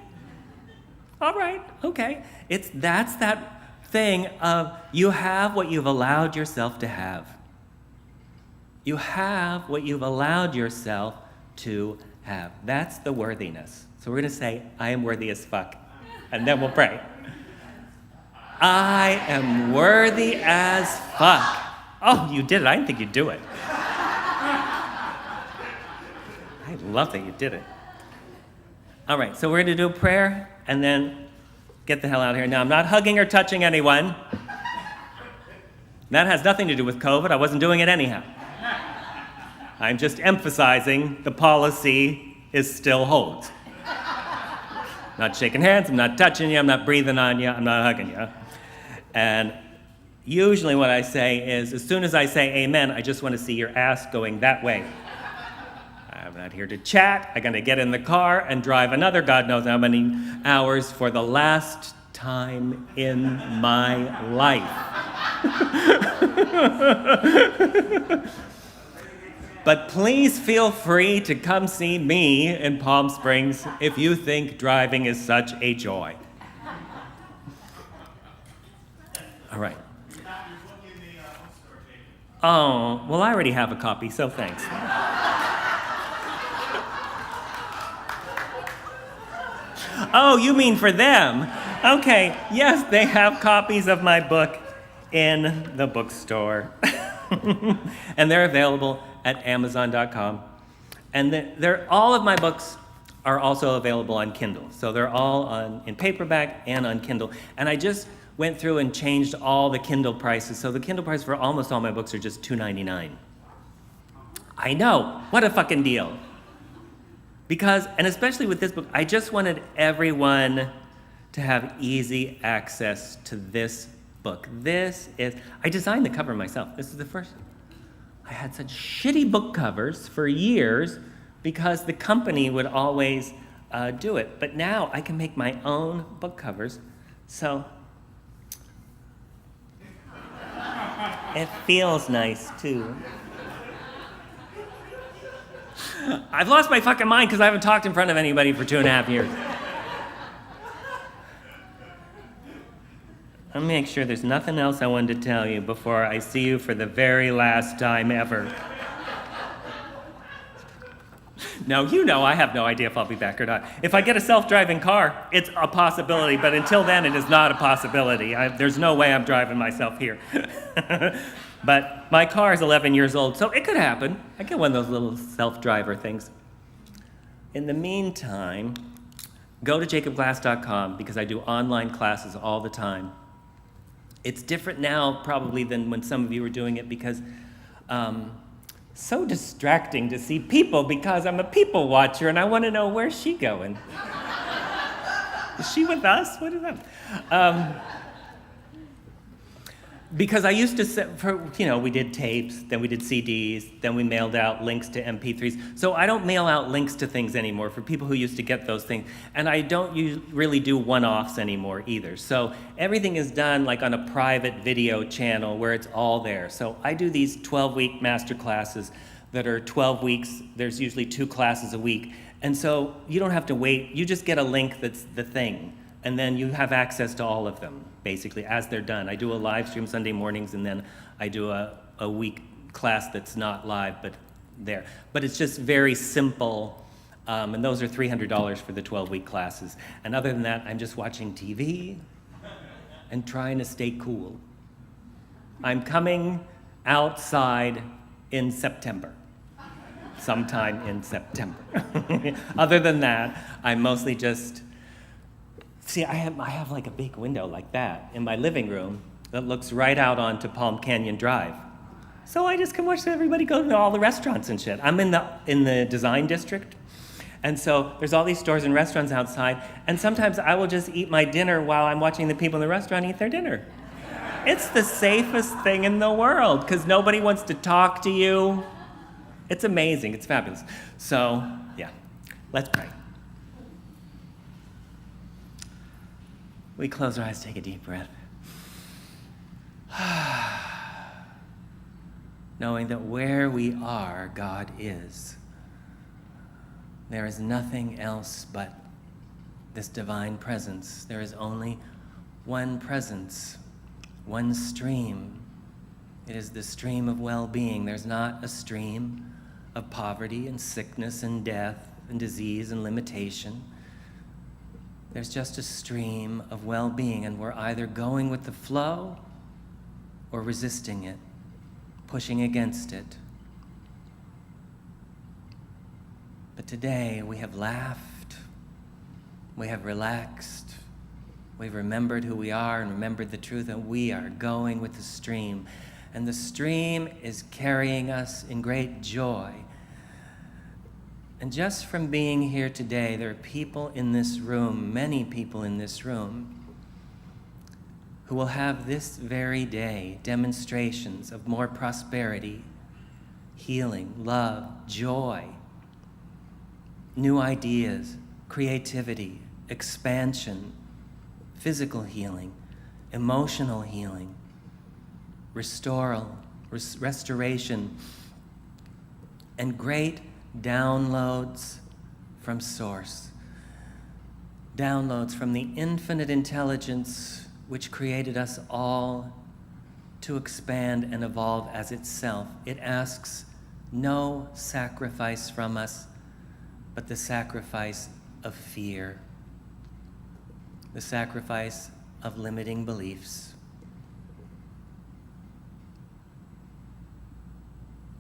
All right. Okay. That's that thing of you have what you've allowed yourself to have. You have what you've allowed yourself to have. That's the worthiness. So we're going to say, I am worthy as fuck. And then we'll pray. I am worthy as fuck. Oh, you did it. I didn't think you'd do it. I love that you did it. All right, so we're going to do a prayer and then get the hell out of here. Now, I'm not hugging or touching anyone. That has nothing to do with COVID. I wasn't doing it anyhow. I'm just emphasizing the policy is still holds. Not shaking hands, I'm not touching you, I'm not breathing on you, I'm not hugging you. And Usually what I say is, as soon as I say amen, I just want to see your ass going that way. I'm not here to chat. I'm going to get in the car and drive another God knows how many hours for the last time in my life. But please feel free to come see me in Palm Springs if you think driving is such a joy. All right. Oh, well, I already have a copy, so thanks. Oh, you mean for them? Okay, yes, they have copies of my book in the bookstore. And they're available at Amazon.com. And all of my books are also available on Kindle. So they're all in paperback and on Kindle. And I just went through and changed all the Kindle prices. So the Kindle price for almost all my books are just $2.99. I know, what a fucking deal. Because, and especially with this book, I just wanted everyone to have easy access to this book. I designed the cover myself. This is the first. I had such shitty book covers for years because the company would always do it. But now I can make my own book covers. So it feels nice too. I've lost my fucking mind because I haven't talked in front of anybody for 2.5 years. Let me make sure there's nothing else I wanted to tell you before I see you for the very last time ever. No, you know I have no idea if I'll be back or not. If I get a self-driving car, it's a possibility, but until then it is not a possibility. There's no way I'm driving myself here. But my car is 11 years old, so it could happen. I get one of those little self-driver things. In the meantime, go to jacobglass.com because I do online classes all the time. It's different now probably than when some of you were doing it because so distracting to see people because I'm a people watcher and I want to know where's she going. Is she with us? What is that? Because I used to, we did tapes, then we did CDs, then we mailed out links to MP3s. So I don't mail out links to things anymore for people who used to get those things. And I don't really do one-offs anymore either. So everything is done like on a private video channel where it's all there. So I do these 12-week master classes that are 12 weeks. There's usually 2 classes a week. And so you don't have to wait. You just get a link that's the thing. And then you have access to all of them, basically, as they're done. I do a live stream Sunday mornings, and then I do a week class that's not live, but there. But it's just very simple, and those are $300 for the 12-week classes. And other than that, I'm just watching TV and trying to stay cool. I'm coming outside in September, sometime in September. Other than that, I'm mostly just... See, I have like a big window like that in my living room that looks right out onto Palm Canyon Drive. So I just can watch everybody go to all the restaurants and shit. I'm in the design district, and so there's all these stores and restaurants outside, and sometimes I will just eat my dinner while I'm watching the people in the restaurant eat their dinner. It's the safest thing in the world because nobody wants to talk to you. It's amazing. It's fabulous. So, yeah, let's pray. We close our eyes, take a deep breath. Knowing that where we are, God is. There is nothing else but this divine presence. There is only one presence, one stream. It is the stream of well-being. There's not a stream of poverty and sickness and death and disease and limitation. There's just a stream of well-being, and we're either going with the flow or resisting it, pushing against it. But today we have laughed, we have relaxed, we've remembered who we are and remembered the truth, and we are going with the stream. And the stream is carrying us in great joy. And just from being here today, there are people in this room, many people in this room, who will have this very day demonstrations of more prosperity, healing, love, joy, new ideas, creativity, expansion, physical healing, emotional healing, restoration, and great downloads from Source. Downloads from the infinite intelligence which created us all to expand and evolve as itself. It asks no sacrifice from us, but the sacrifice of fear, the sacrifice of limiting beliefs.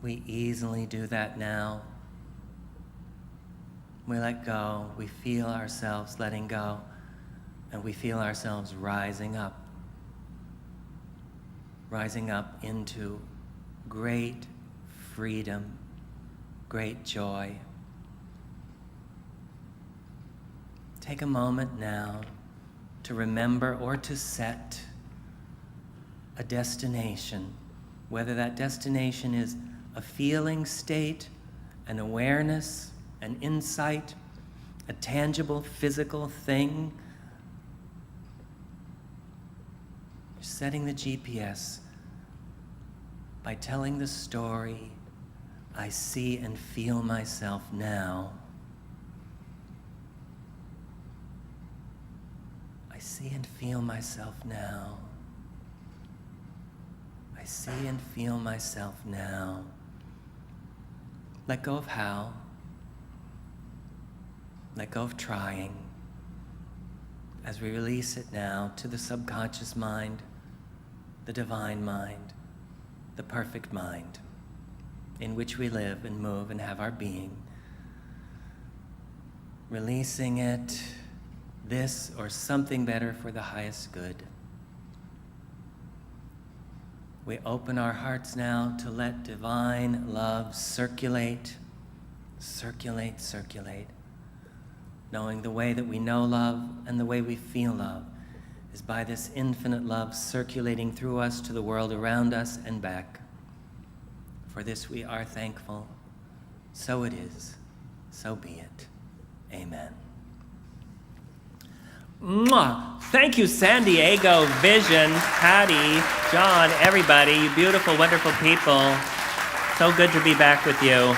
We easily do that now. We let go, we feel ourselves letting go, and we feel ourselves rising up into great freedom, great joy. Take a moment now to remember or to set a destination, whether that destination is a feeling state, an awareness, an insight, a tangible physical thing. You're setting the GPS by telling the story, I see and feel myself now. I see and feel myself now. I see and feel myself now. Let go of how. Let go of trying. As we release it now to the subconscious mind, the divine mind, the perfect mind, in which we live and move and have our being. Releasing it, this or something better for the highest good. We open our hearts now to let divine love circulate, circulate, circulate. Knowing the way that we know love and the way we feel love is by this infinite love circulating through us to the world around us and back. For this we are thankful. So it is. So be it. Amen. Mwah! Thank you, San Diego Vision, Patty, John, everybody, you beautiful, wonderful people. So good to be back with you.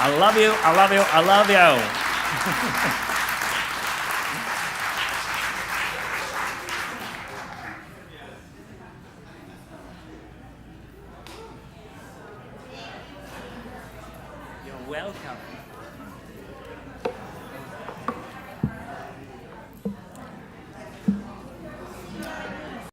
I love you, I love you, I love you. You're welcome.